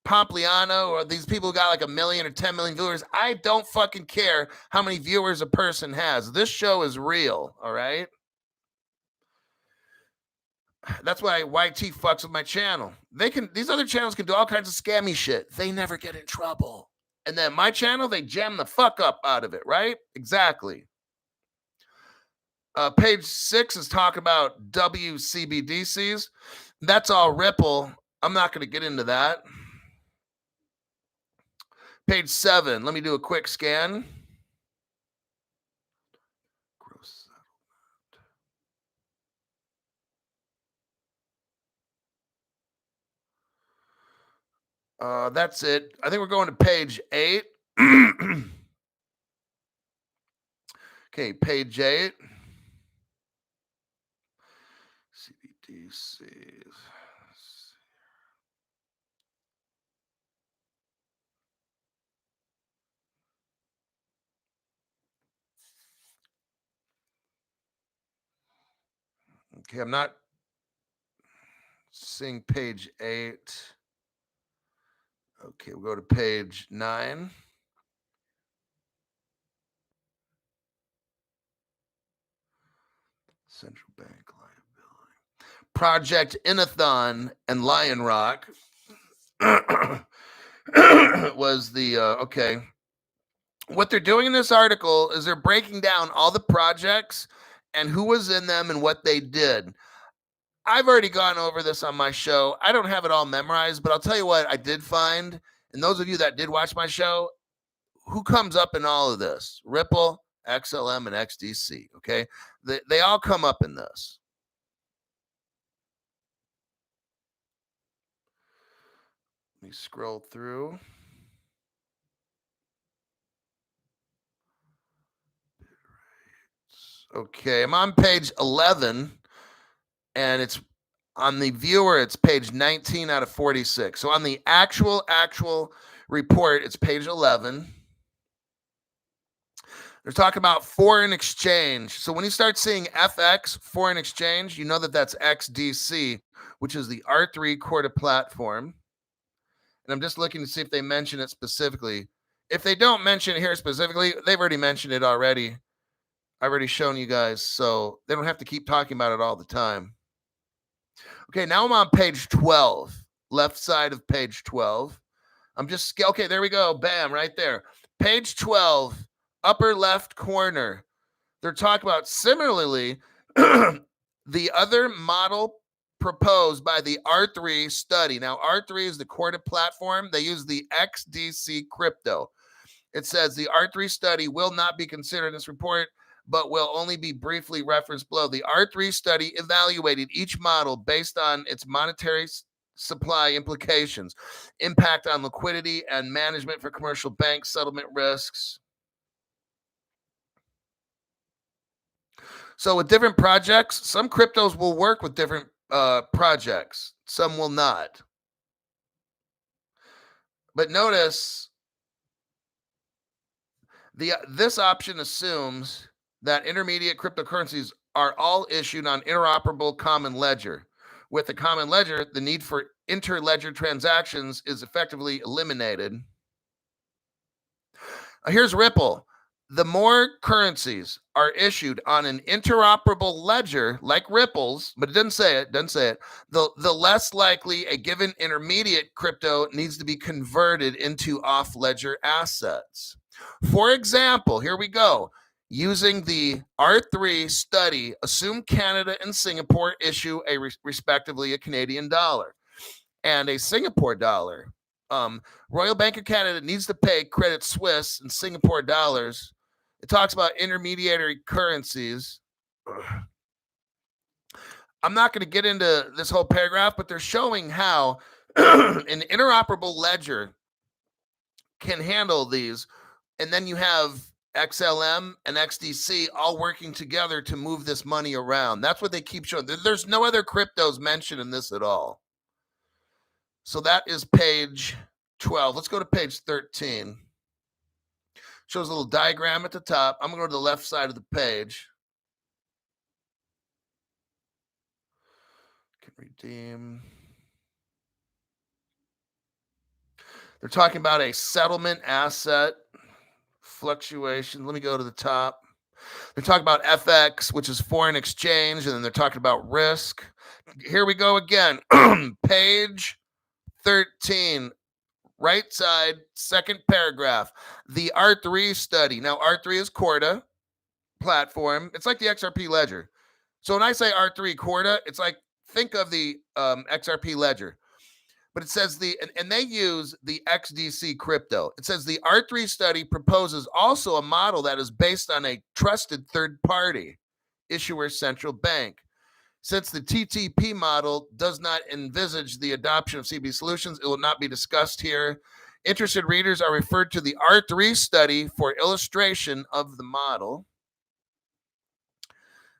Pompliano or these people who got like 1 million or 10 million viewers. I don't fucking care how many viewers a person has. This show is real, all right? That's why YT fucks with my channel. These other channels can do all kinds of scammy shit. They never get in trouble. And then my channel, they jam the fuck up out of it, right? Exactly. Page 6 is talking about WCBDCs. That's all Ripple. I'm not going to get into that. Page 7. Let me do a quick scan. Gross settlement. That's it. I think we're going to page 8. Okay, page 8. Cbdc. Okay, I'm not seeing page 8. Okay, we'll go to page 9. Central bank liability. Project Inathon and Lion Rock was the, okay. What they're doing in this article is they're breaking down all the projects and who was in them and what they did. I've already gone over this on my show. I don't have it all memorized, but I'll tell you what I did find. And those of you that did watch my show, who comes up in all of this? Ripple, XLM, and XDC, okay? They all come up in this. Let me scroll through. Okay, I'm on page 11, and it's on the viewer, it's page 19 out of 46. So on the actual report, it's page 11. They're talking about foreign exchange. So when you start seeing FX, foreign exchange, you know that that's XDC, which is the R3 Corda platform. And I'm just looking to see if they mention it specifically. If they don't mention it here specifically, they've already mentioned it already. I've already shown you guys, so they don't have to keep talking about it all the time. Okay, now I'm on page 12, left side of page 12. I'm just, okay, there we go. Bam, right there. Page 12, upper left corner. They're talking about similarly the other model proposed by the R3 study. Now, R3 is the Corda platform. They use the XDC crypto. It says the R3 study will not be considered in this report, but will only be briefly referenced below. The R3 study evaluated each model based on its monetary supply implications, impact on liquidity and management for commercial banks, settlement risks. So with different projects, some cryptos will work with different projects. Some will not. But notice this option assumes that intermediate cryptocurrencies are all issued on interoperable common ledger. With the common ledger, the need for interledger transactions is effectively eliminated. Here's Ripple. The more currencies are issued on an interoperable ledger like Ripple's, but it doesn't say it, the less likely a given intermediate crypto needs to be converted into off-ledger assets. For example, here we go. Using the R3 study, assume Canada and Singapore issue respectively a Canadian dollar and a Singapore dollar. Royal Bank of Canada needs to pay Credit Suisse in Singapore dollars. It talks about intermediary currencies. I'm not going to get into this whole paragraph, but they're showing how an interoperable ledger can handle these. And then you have XLM and XDC all working together to move this money around. That's what they keep showing. There's no other cryptos mentioned in this at all. So that is page 12. Let's go to page 13. Shows a little diagram at the top. I'm going to go to the left side of the page. Can redeem. They're talking about a settlement asset fluctuation. Let me go to the top. They're talking about FX, which is foreign exchange, and then they're talking about risk. Here we go again. Page 13, right side, second paragraph. The R3 study. Now, R3 is Corda platform. It's like the XRP ledger. So when I say R3 Corda, it's like, think of the XRP ledger. But it says and they use the XDC crypto. It says the R3 study proposes also a model that is based on a trusted third party issuer central bank. Since the TTP model does not envisage the adoption of CB solutions, it will not be discussed here. Interested readers are referred to the R3 study for illustration of the model.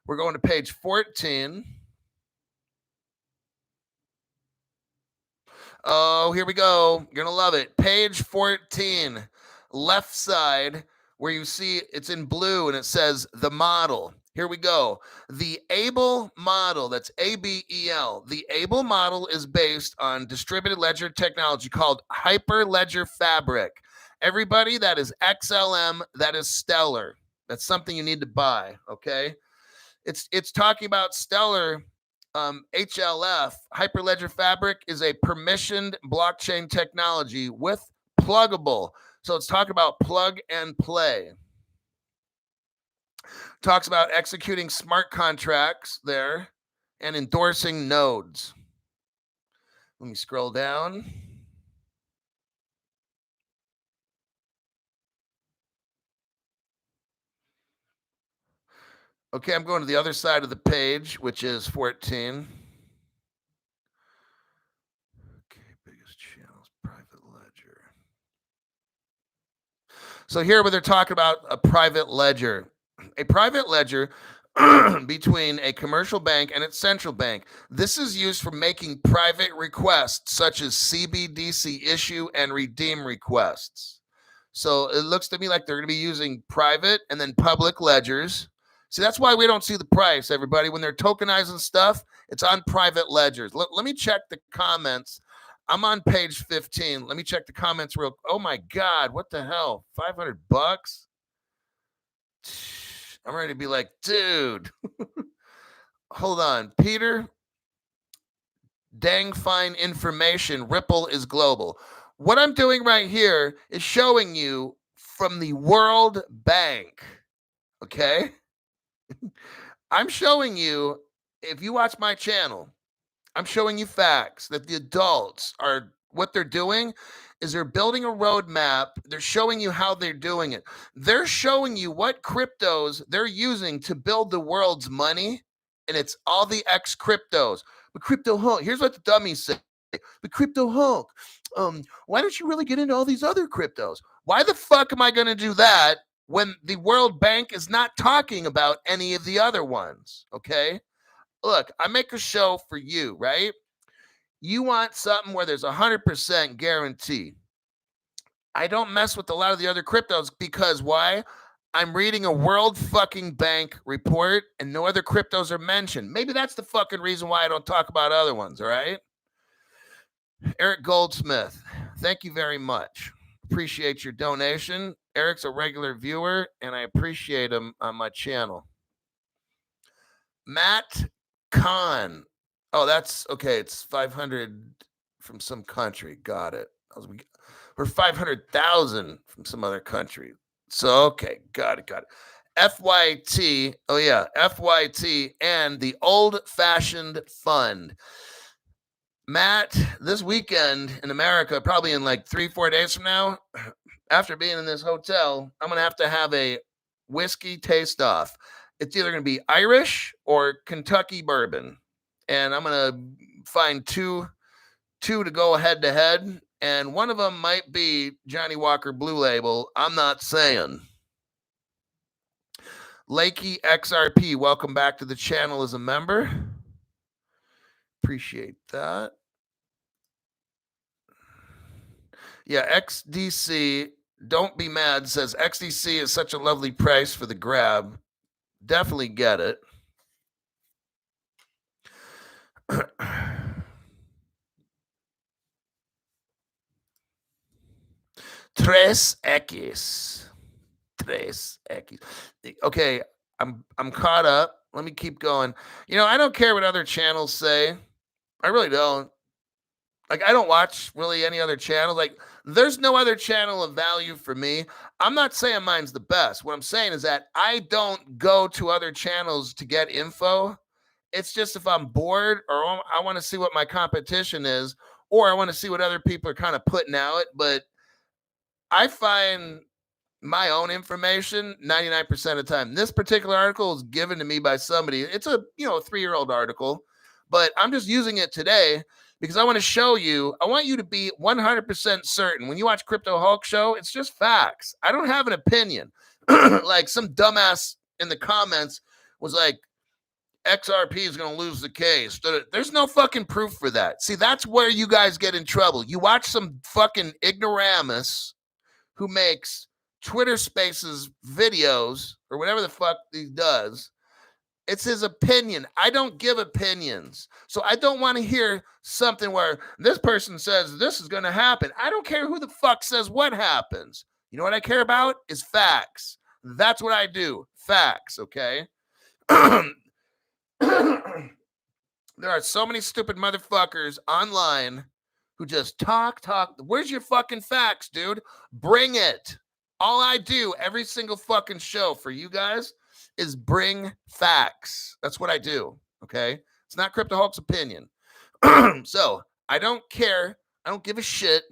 We're going to page 14. Oh, here we go. You're going to love it. Page 14, left side, where you see it's in blue and it says the model. Here we go. The ABLE model, that's ABEL. The ABLE model is based on distributed ledger technology called Hyperledger Fabric. Everybody, that is XLM, that is Stellar. That's something you need to buy, okay? It's talking about Stellar. HLF, Hyperledger Fabric, is a permissioned blockchain technology with pluggable. So it's talking about plug and play. Talks about executing smart contracts there and endorsing nodes. Let me scroll down. Okay, I'm going to the other side of the page, which is 14. Okay, biggest channels, private ledger. So here where they're talking about a private ledger. A private ledger between a commercial bank and its central bank. This is used for making private requests such as Cbdc issue and redeem requests. So it looks to me like they're going to be using private and then public ledgers. See, that's why we don't see the price, everybody. When they're tokenizing stuff, it's on private ledgers. Let me check the comments. I'm on page 15. Let me check the comments real. Oh my God, what the hell? $500? I'm ready to be like, dude. Hold on. Peter, dang fine information. Ripple is global. What I'm doing right here is showing you from the World Bank. Okay? I'm showing you, if you watch my channel, I'm showing you facts that the adults are, what they're doing is they're building a roadmap. They're showing you how they're doing it. They're showing you what cryptos they're using to build the world's money, and it's all the X cryptos. But Crypto Hunk, here's what the dummies say. But Crypto Hunk, why don't you really get into all these other cryptos? Why the fuck am I going to do that when the World Bank is not talking about any of the other ones? Okay? Look, I make a show for you, right? You want something where there's 100% guarantee. I don't mess with a lot of the other cryptos because why? I'm reading a World fucking Bank report and no other cryptos are mentioned. Maybe that's the fucking reason why I don't talk about other ones, all right? Eric Goldsmith, thank you very much. Appreciate your donation. Eric's a regular viewer and I appreciate him on my channel. Matt Khan. Oh, that's okay. It's 500 from some country. Got it. Or 500,000 from some other country. So, okay. Got it. FYT. Oh, yeah. FYT and the Old Fashioned Fund. Matt, this weekend in America, probably in like 3-4 days from now, after being in this hotel, I'm going to have a whiskey taste off. It's either going to be Irish or Kentucky bourbon. And I'm going to find two to go head to head. And one of them might be Johnny Walker Blue Label. I'm not saying. Lakey XRP, welcome back to the channel as a member. Appreciate that. Yeah, XDC, don't be mad, says XDC is such a lovely price for the grab. Definitely get it. Tres X. Okay, I'm caught up. Let me keep going. I don't care what other channels say. I really don't. Like, I don't watch really any other channel. Like, there's no other channel of value for me. I'm not saying mine's the best. What I'm saying is that I don't go to other channels to get info. It's just if I'm bored or I want to see what my competition is, or I want to see what other people are kind of putting out. But I find my own information 99% of the time. This particular article is given to me by somebody. It's a 3-year-old article, but I'm just using it today because I want to show you. I want you to be 100% certain when you watch Crypto Hulk Show. It's just facts. I don't have an opinion. Like some dumbass in the comments was like, XRP is going to lose the case. There's no fucking proof for that. See, that's where you guys get in trouble. You watch some fucking ignoramus who makes Twitter Spaces videos or whatever the fuck he does. It's his opinion. I don't give opinions. So I don't want to hear something where this person says this is going to happen. I don't care who the fuck says what happens. You know what I care about is facts. That's what I do. Facts, okay? There are so many stupid motherfuckers online who just talk. Where's your fucking facts, dude? Bring it. All I do every single fucking show for you guys is bring facts. That's what I do, okay? It's not Crypto Hulk's opinion. So I don't care. I don't give a shit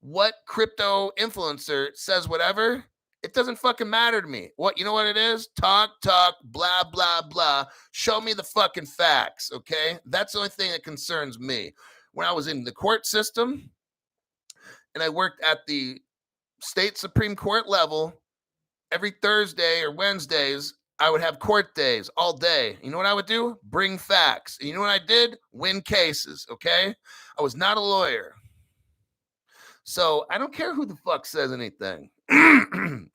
what crypto influencer says whatever. It doesn't fucking matter to me. You know what it is? Talk, blah, blah, blah. Show me the fucking facts, okay? That's the only thing that concerns me. When I was in the court system and I worked at the state Supreme Court level, every Thursday or Wednesdays, I would have court days all day. You know what I would do? Bring facts. And you know what I did? Win cases, okay? I was not a lawyer. So I don't care who the fuck says anything.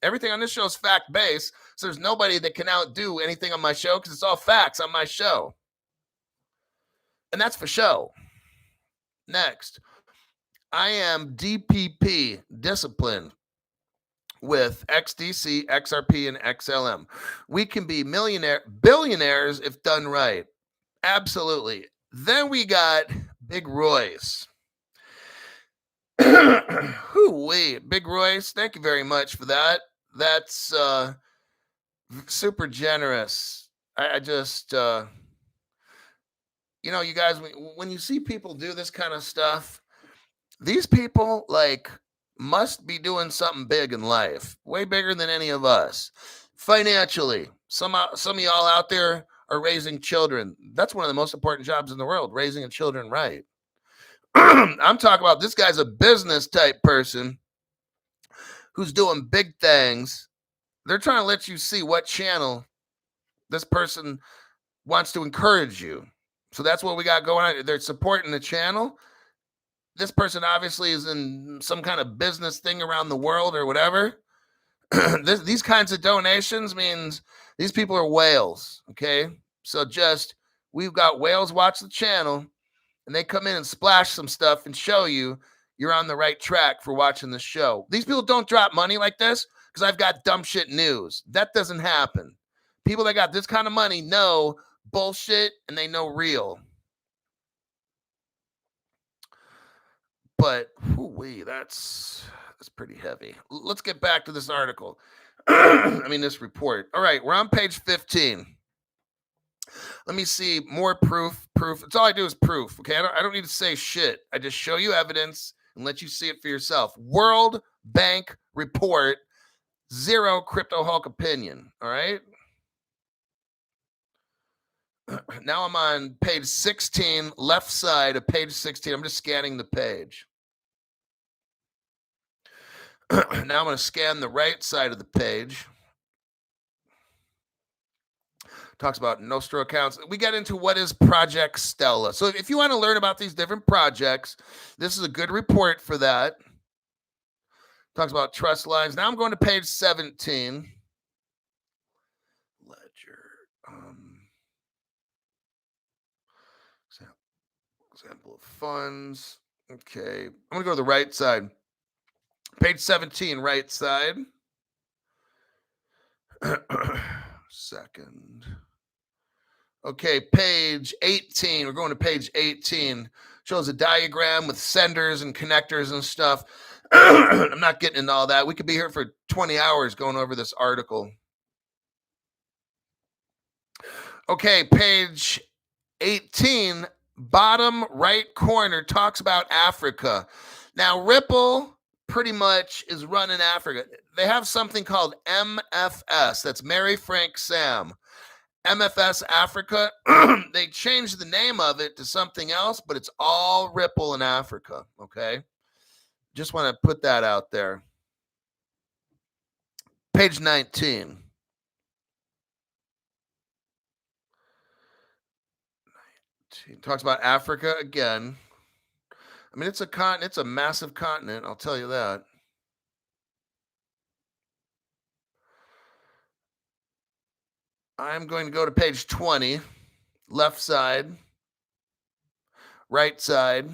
Everything on this show is fact-based, so there's nobody that can outdo anything on my show because it's all facts on my show. And that's for show. Next, I am DPP, disciplined, with XDC, XRP, and XLM. We can be billionaires if done right. Absolutely. Then we got Big Royce. Hoo-wee, Big Royce, thank you very much for that. That's super generous. I just, you guys, when you see people do this kind of stuff, these people, must be doing something big in life, way bigger than any of us. Financially, some of y'all out there are raising children. That's one of the most important jobs in the world, raising children right. I'm talking about this guy's a business type person who's doing big things. They're trying to let you see what channel this person wants to encourage you. So that's what we got going on. They're supporting the channel. This person obviously is in some kind of business thing around the world or whatever. These kinds of donations means these people are whales, okay? So we've got whales watch the channel, and they come in and splash some stuff and show you you're on the right track for watching the show. These people don't drop money like this because I've got dumb shit news. That doesn't happen. People that got this kind of money know bullshit and they know real. But, that's pretty heavy. Let's get back to this article. this report. All right, we're on page 15. Let me see more proof. It's all I do is proof. Okay, I don't need to say shit. I just show you evidence and let you see it for yourself. World Bank report, zero crypto Hulk opinion. All right. Now I'm on page 16, left side of page 16. I'm just scanning the page. Now I'm going to scan the right side of the page. Talks about Nostro accounts. We get into what is Project Stella. So if you want to learn about these different projects, this is a good report for that. Talks about trust lines. Now I'm going to page 17. Ledger. Example of funds. Okay. I'm going to go to the right side. Page 17, right side. Second. Okay, page 18. We're going to page 18. Shows a diagram with senders and connectors and stuff. I'm not getting into all that. We could be here for 20 hours going over this article. Okay, page 18, bottom right corner, talks about Africa. Now, Ripple pretty much is running Africa. They have something called MFS. That's Mary Frank Sam. MFS Africa. They changed the name of it to something else, but it's all Ripple in Africa. Okay. Just want to put that out there. Page 19. Talks about Africa again. I mean, it's a continent, it's a massive continent, I'll tell you that. I'm going to go to page 20, left side, right side.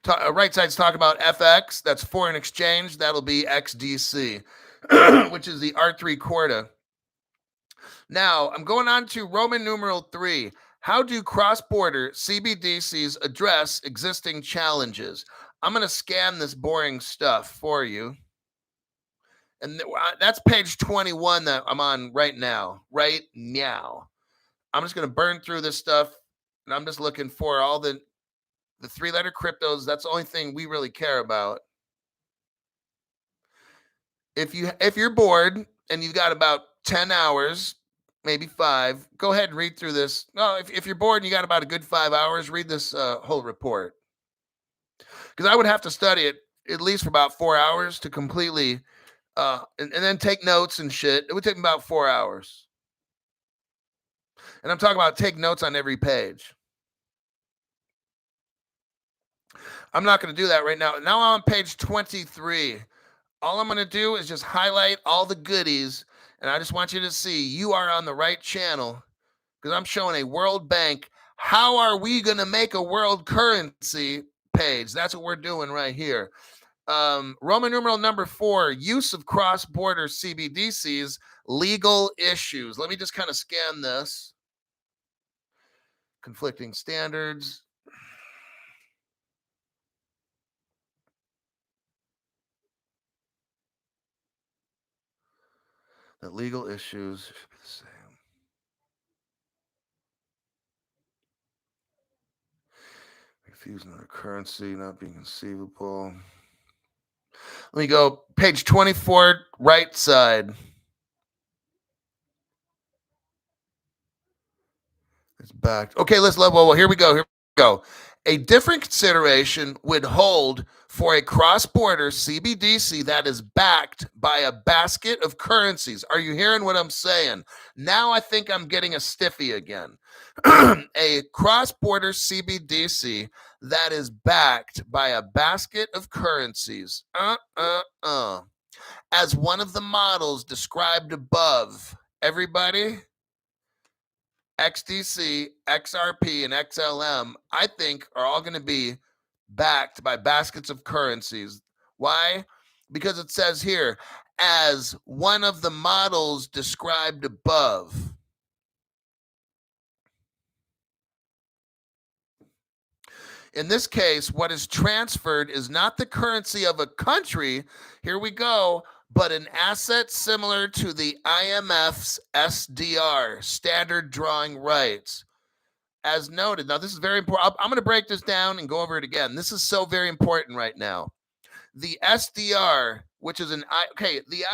Right side's talking about FX, that's foreign exchange, that'll be XDC, which is the R3 Corda. Now, I'm going on to Roman numeral 3. How do cross-border CBDCs address existing challenges? I'm going to scan this boring stuff for you. And that's page 21 that I'm on right now. I'm just going to burn through this stuff, and I'm just looking for all the three-letter cryptos. That's the only thing we really care about. If you're bored and you've got about 10 hours, maybe 5, go ahead and read through this. No, if you're bored and you got about a good 5 hours, read this whole report. Because I would have to study it at least for about 4 hours to completely, and then take notes and shit. It would take me about 4 hours. And I'm talking about take notes on every page. I'm not going to do that right now. Now I'm on page 23. All I'm going to do is just highlight all the goodies. And I just want you to see you are on the right channel, because I'm showing a World Bank. How are we going to make a world currency page? That's what we're doing right here. Roman numeral number 4, use of cross-border CBDCs, legal issues. Let me just kind of scan this. Conflicting standards. The legal issues should be the same. Refusing a currency not being conceivable. Let me go page 24, right side. It's back. Okay, let's level. Well, here we go. A different consideration would hold for a cross-border CBDC that is backed by a basket of currencies. Are you hearing what I'm saying? Now I think I'm getting a stiffy again. A cross-border CBDC that is backed by a basket of currencies. As one of the models described above, everybody, XDC, XRP, and XLM, I think, are all going to be backed by baskets of currencies. Why? Because it says here, as one of the models described above. In this case, what is transferred is not the currency of a country, here we go, but an asset similar to the IMF's SDR, standard drawing rights. As noted, now this is very important. I'm going to break this down and go over it again. This is so very important right now. The SDR, which is the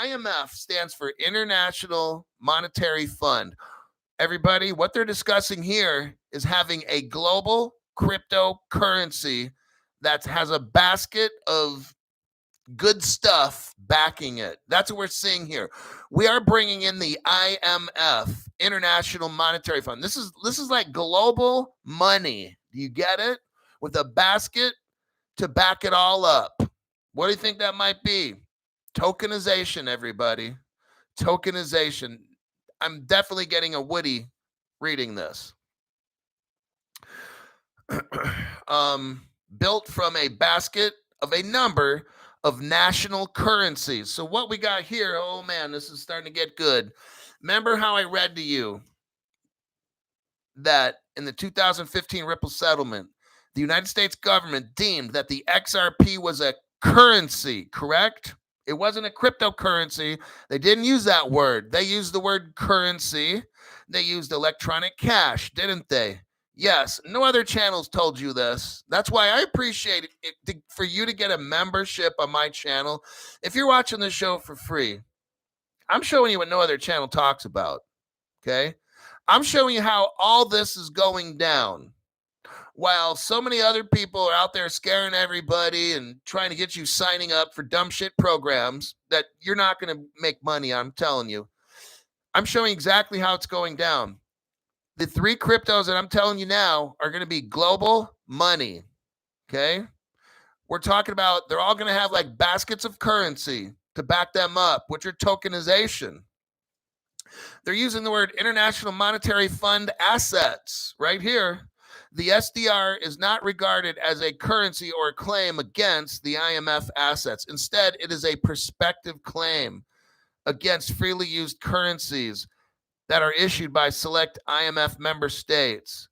IMF stands for International Monetary Fund. Everybody, what they're discussing here is having a global cryptocurrency that has a basket of good stuff backing it. That's what we're seeing here. We are bringing in the IMF, International Monetary Fund. This is like global money. Do you get it? With a basket to back it all up. What do you think that might be? Tokenization, everybody. Tokenization. I'm definitely getting a Woody reading this. Built from a basket of a number of national currencies. So what we got here, oh man, this is starting to get good. Remember how I read to you that in the 2015 Ripple settlement, the United States government deemed that the XRP was a currency, correct? It wasn't a cryptocurrency. They didn't use that word. They used the word currency. They used electronic cash, didn't they? Yes, no other channels told you this. That's why I appreciate it for you to get a membership on my channel. If you're watching the show for free, I'm showing you what no other channel talks about, okay? I'm showing you how all this is going down. While so many other people are out there scaring everybody and trying to get you signing up for dumb shit programs that you're not going to make money on, I'm telling you. I'm showing exactly how it's going down. The three cryptos that I'm telling you now are going to be global money, okay? We're talking about they're all going to have like baskets of currency to back them up, which are tokenization. They're using the word International Monetary Fund assets right here. The SDR is not regarded as a currency or a claim against the IMF assets. Instead, it is a prospective claim against freely used currencies that are issued by select IMF member states.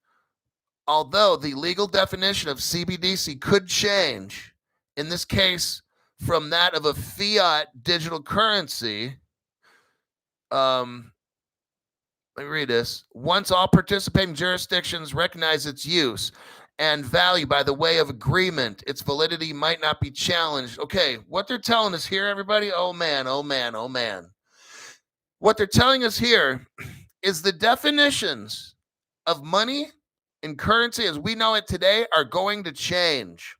Although the legal definition of CBDC could change, in this case, from that of a fiat digital currency, let me read this. Once all participating jurisdictions recognize its use and value by the way of agreement, its validity might not be challenged. Okay, what they're telling us here, everybody, oh man, oh man, oh man. What they're telling us here is the definitions of money and currency as we know it today are going to change.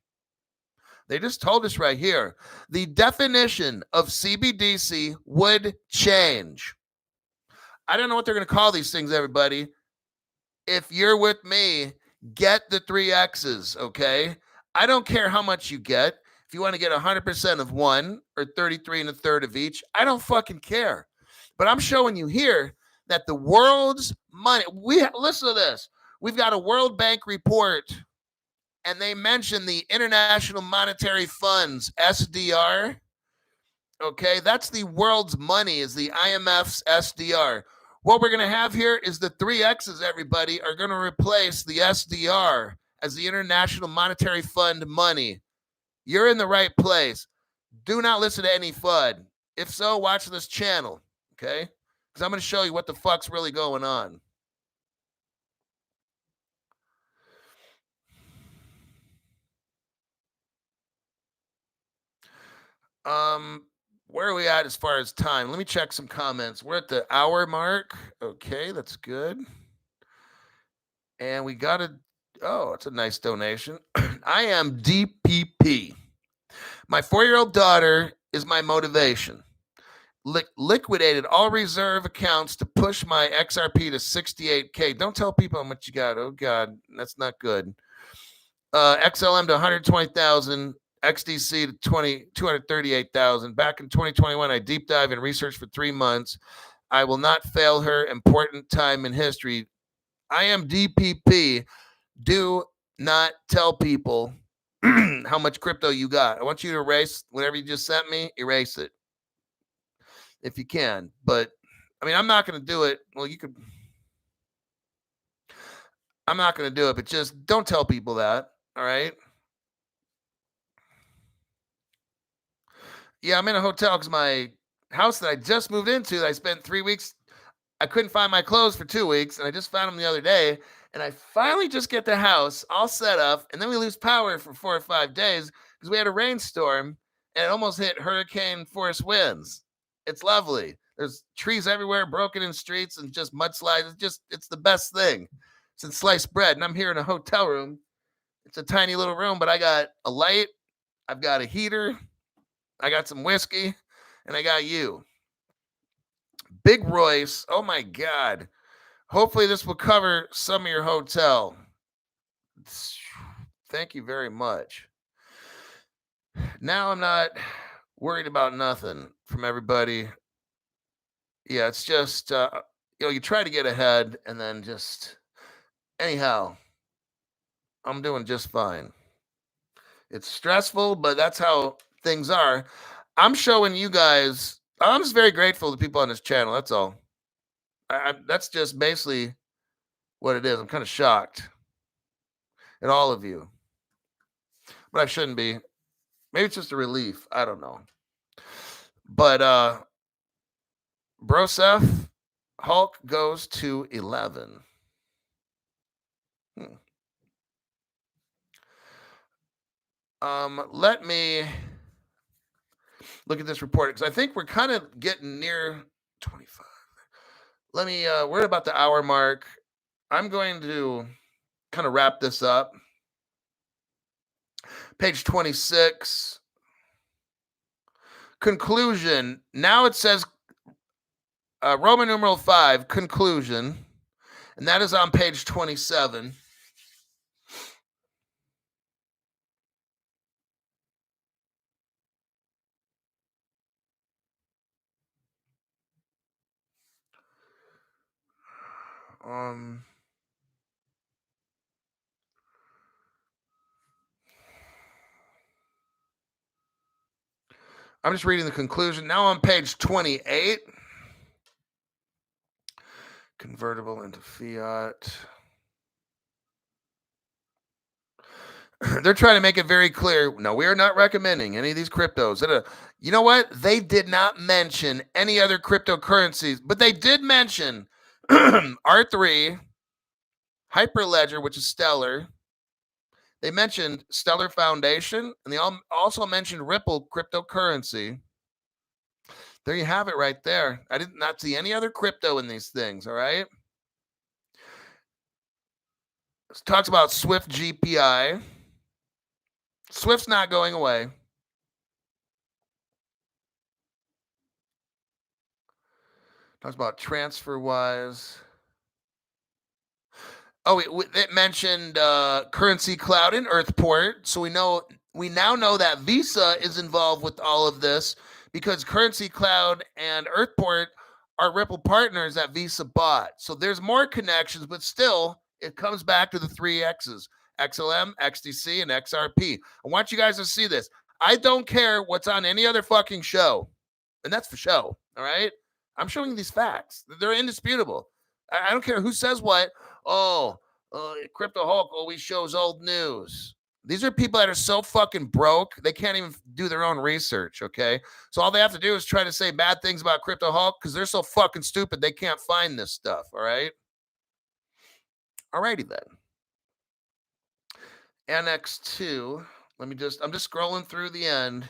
They just told us right here. The definition of CBDC would change. I don't know what they're going to call these things, everybody. If you're with me, get the 3 X's, okay? I don't care how much you get. If you want to get 100% of one or 33 1/3 of each, I don't fucking care. But I'm showing you here that the world's money, listen to this. We've got a World Bank report, and they mention the International Monetary Fund's SDR. Okay, that's the world's money, is the IMF's SDR. What we're going to have here is the 3 X's, everybody, are going to replace the SDR as the International Monetary Fund money. You're in the right place. Do not listen to any FUD. If so, watch this channel, okay? Because I'm going to show you what the fuck's really going on. Where are we at as far as time? Let me check some comments. We're at the hour mark. Okay, that's good. And we got it's a nice donation. I am DPP. My 4-year-old daughter is my motivation. Liquidated all reserve accounts to push my XRP to 68K. Don't tell people how much you got. Oh, God, that's not good. XLM to 120,000. XDC to 238,000. Back in 2021, I deep dive and research for 3 months. I will not fail her. Important time in history. I am DPP. Do not tell people how much crypto you got. I want you to erase whatever you just sent me. Erase it if you can. But I mean, I'm not going to do it. Well, you could. I'm not going to do it, but just don't tell people that. All right. Yeah, I'm in a hotel because my house that I just moved into, I spent 3 weeks. I couldn't find my clothes for 2 weeks, and I just found them the other day. And I finally just get the house all set up, and then we lose power for 4 or 5 days because we had a rainstorm and it almost hit hurricane force winds. It's lovely. There's trees everywhere, broken in streets, and just mudslides. It's the best thing since sliced bread. And I'm here in a hotel room. It's a tiny little room, but I got a light, I've got a heater, I got some whiskey, and I got you. Big Royce. Oh my God. Hopefully, this will cover some of your hotel. Thank you very much. Now I'm not worried about nothing from everybody. Yeah, it's just, you try to get ahead and then just, anyhow, I'm doing just fine. It's stressful, but that's how things are. I'm showing you guys, I'm just very grateful to people on this channel. That's all. That's just basically what it is. I'm kind of shocked at all of you, but I shouldn't be. Maybe it's just a relief. I don't know. But Broseph, Hulk goes to 11. Let me look at this report because I think we're kind of getting near 25. Let me we're at about the hour mark. I'm going to kind of wrap this up. Page 26. Conclusion. Now it says Roman numeral 5, conclusion. And that is on page 27. I'm just reading the conclusion. Now on page 28. Convertible into fiat. They're trying to make it very clear. No, we are not recommending any of these cryptos. You know what? They did not mention any other cryptocurrencies, but they did mention R3, Hyperledger, which is Stellar. They mentioned Stellar Foundation, and they also mentioned Ripple cryptocurrency. There you have it right there. I did not see any other crypto in these things, all right? It talks about Swift GPI. Swift's not going away. Talks about TransferWise. Oh, it mentioned Currency Cloud and Earthport. So we now know that Visa is involved with all of this because Currency Cloud and Earthport are Ripple partners that Visa bought. So there's more connections, but still, it comes back to the three X's: XLM, XDC, and XRP. I want you guys to see this. I don't care what's on any other fucking show, and that's for show. All right, I'm showing these facts. They're indisputable. I don't care who says what. Oh, Crypto Hulk always shows old news. These are people that are so fucking broke, they can't even do their own research, okay? So all they have to do is try to say bad things about Crypto Hulk because they're so fucking stupid they can't find this stuff, all right? Alrighty then. Annex 2. I'm just scrolling through the end.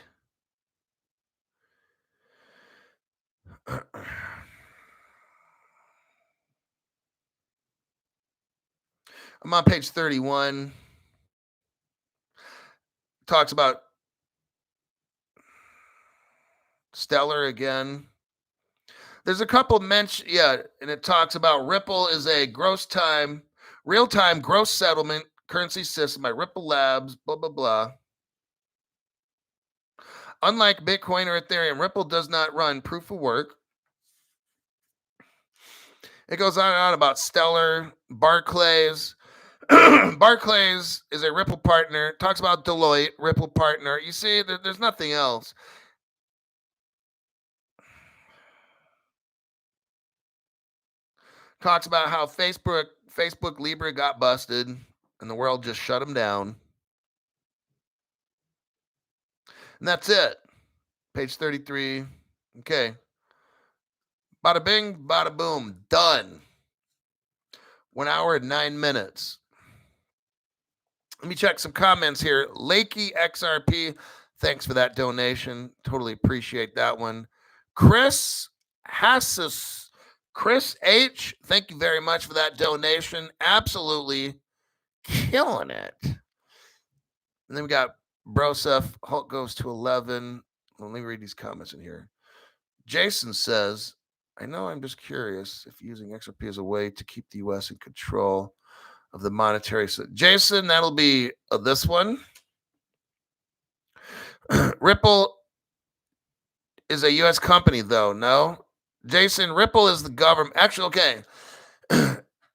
I'm on page 31. Talks about Stellar again. There's a couple mention, and it talks about Ripple is a real-time gross settlement currency system by Ripple Labs, blah, blah, blah. Unlike Bitcoin or Ethereum, Ripple does not run proof of work. It goes on and on about Stellar, Barclays. Barclays is a Ripple partner. Talks about Deloitte, Ripple partner. You see, there's nothing else. Talks about how Facebook Libra got busted and the world just shut them down. And that's it. Page 33. Okay. Bada bing, bada boom. Done. 1 hour and 9 minutes. Let me check some comments here. Lakey XRP, thanks for that donation. Totally appreciate that one. Chris Hassis, Chris H, thank you very much for that donation. Absolutely killing it. And then we got Broseph, Hulk goes to 11. Let me read these comments in here. Jason says, I know I'm just curious if using XRP as a way to keep the U.S. in control of the monetary. Jason, that'll be this one. Ripple is a U.S. company, though. No, Jason, Ripple is the government. Actually, okay.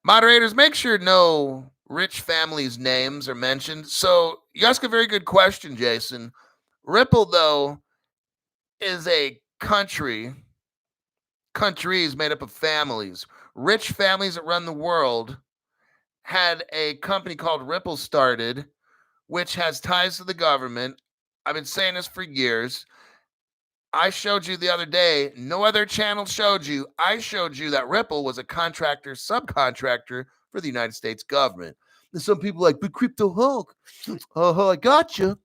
Moderators, make sure no rich families' names are mentioned. So you ask a very good question, Jason. Ripple, though, is a country. Countries made up of families. Rich families that run the world had a company called Ripple started, which has ties to the government. I've been saying this for years. I showed you the other day, no other channel showed you. I showed you that Ripple was a contractor, subcontractor for the United States government. And some people are like, but Crypto Hulk, I got you.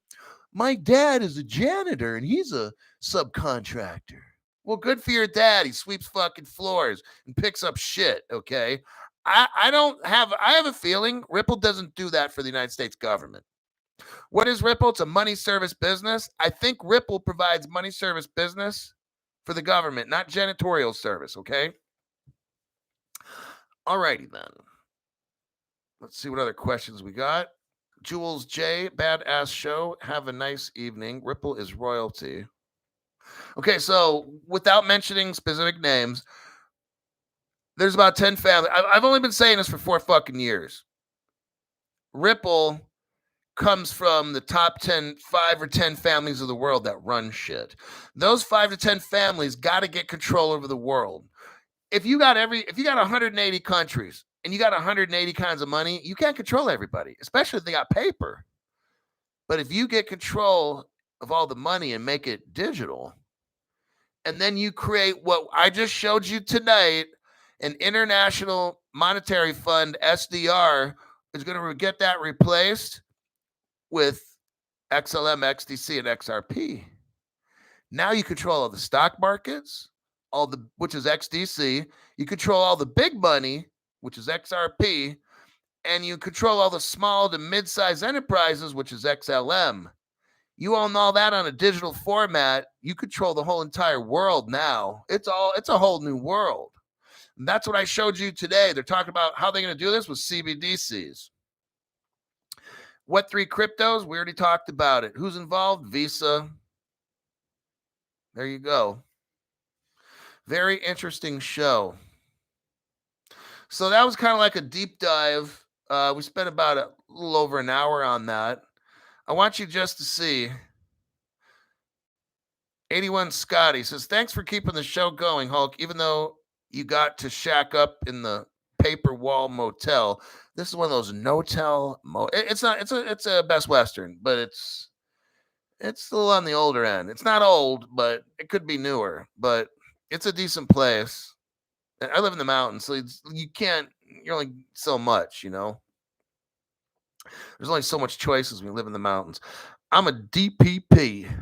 My dad is a janitor and he's a subcontractor. Well, good for your dad. He sweeps fucking floors and picks up shit, okay? I have a feeling Ripple doesn't do that for the United States government. What is Ripple? It's a money service business. I think Ripple provides money service business for the government, not janitorial service, okay? All righty then. Let's see what other questions we got. Jules J, badass show. Have a nice evening. Ripple is royalty. Okay, so without mentioning specific names, there's about 10 families. I've only been saying this for 4 fucking years. Ripple comes from the top 5 or 10 families of the world that run shit. Those 5 to 10 families got to get control over the world. If you got 180 countries and you got 180 kinds of money, you can't control everybody, especially if they got paper. But if you get control of all the money and make it digital, and then you create what I just showed you tonight, an International Monetary Fund, SDR, is going to get that replaced with XLM, XDC, and XRP. Now you control all the stock markets, which is XDC. You control all the big money, which is XRP, and you control all the small to mid-sized enterprises, which is XLM. You own all that on a digital format. You control the whole entire world now. It's a whole new world. And that's what I showed you today. They're talking about how they're going to do this with CBDCs. What 3 cryptos? We already talked about it. Who's involved? Visa. There you go. Very interesting show. So that was kind of like a deep dive. We spent about a little over an hour on that. I want you just to see. 81 Scotty says, thanks for keeping the show going, Hulk, even though you got to shack up in the paper wall motel. This is one of those no-tell it's a Best Western, but it's still on the older end. It's not old, but it could be newer, but it's a decent place. I live in the mountains, so you're only so much, you know. There's only so much choices when you live in the mountains. I'm a DPP.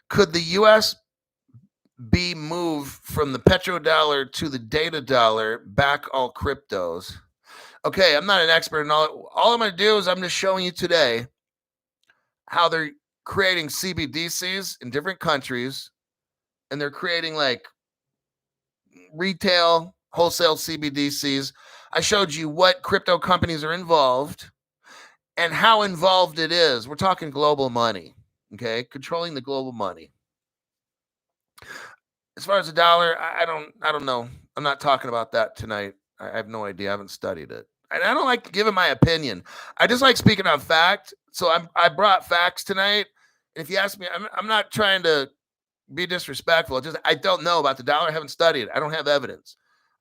Could the U.S. be moved from the petrodollar to the data dollar, back all cryptos? Okay, I'm not an expert in all I'm going to do is I'm just showing you today how they're creating CBDCs in different countries, and they're creating like retail, wholesale CBDCs. I showed you what crypto companies are involved and how involved it is. We're talking global money, okay? Controlling the global money. As far as the dollar, I don't know. I'm not talking about that tonight. I have no idea. I haven't studied it. And I don't like giving my opinion. I just like speaking on fact. So I brought facts tonight. And if you ask me, I'm not trying to be disrespectful. I don't know about the dollar. I haven't studied it. I don't have evidence.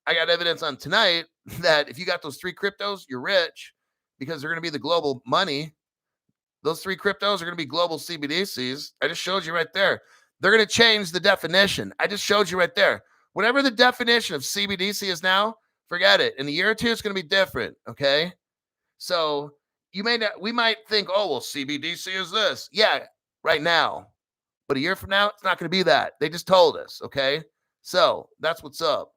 I got evidence on tonight that if you got those 3 cryptos, you're rich because they're going to be the global money. Those 3 cryptos are going to be global CBDCs. I just showed you right there. They're going to change the definition. I just showed you right there. Whatever the definition of CBDC is now, forget it. In a year or two, it's going to be different. Okay. So we might think, oh, well, CBDC is this. Yeah, right now. But a year from now, it's not going to be that. They just told us. Okay. So that's what's up.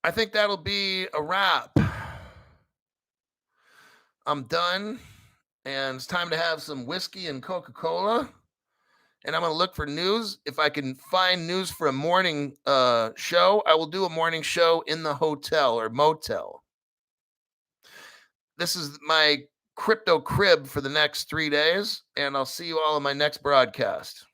I think that'll be a wrap. I'm done. And it's time to have some whiskey and Coca-Cola. And I'm going to look for news. If I can find news for a morning show, I will do a morning show in the hotel or motel. This is my crypto crib for the next 3 days, and I'll see you all in my next broadcast.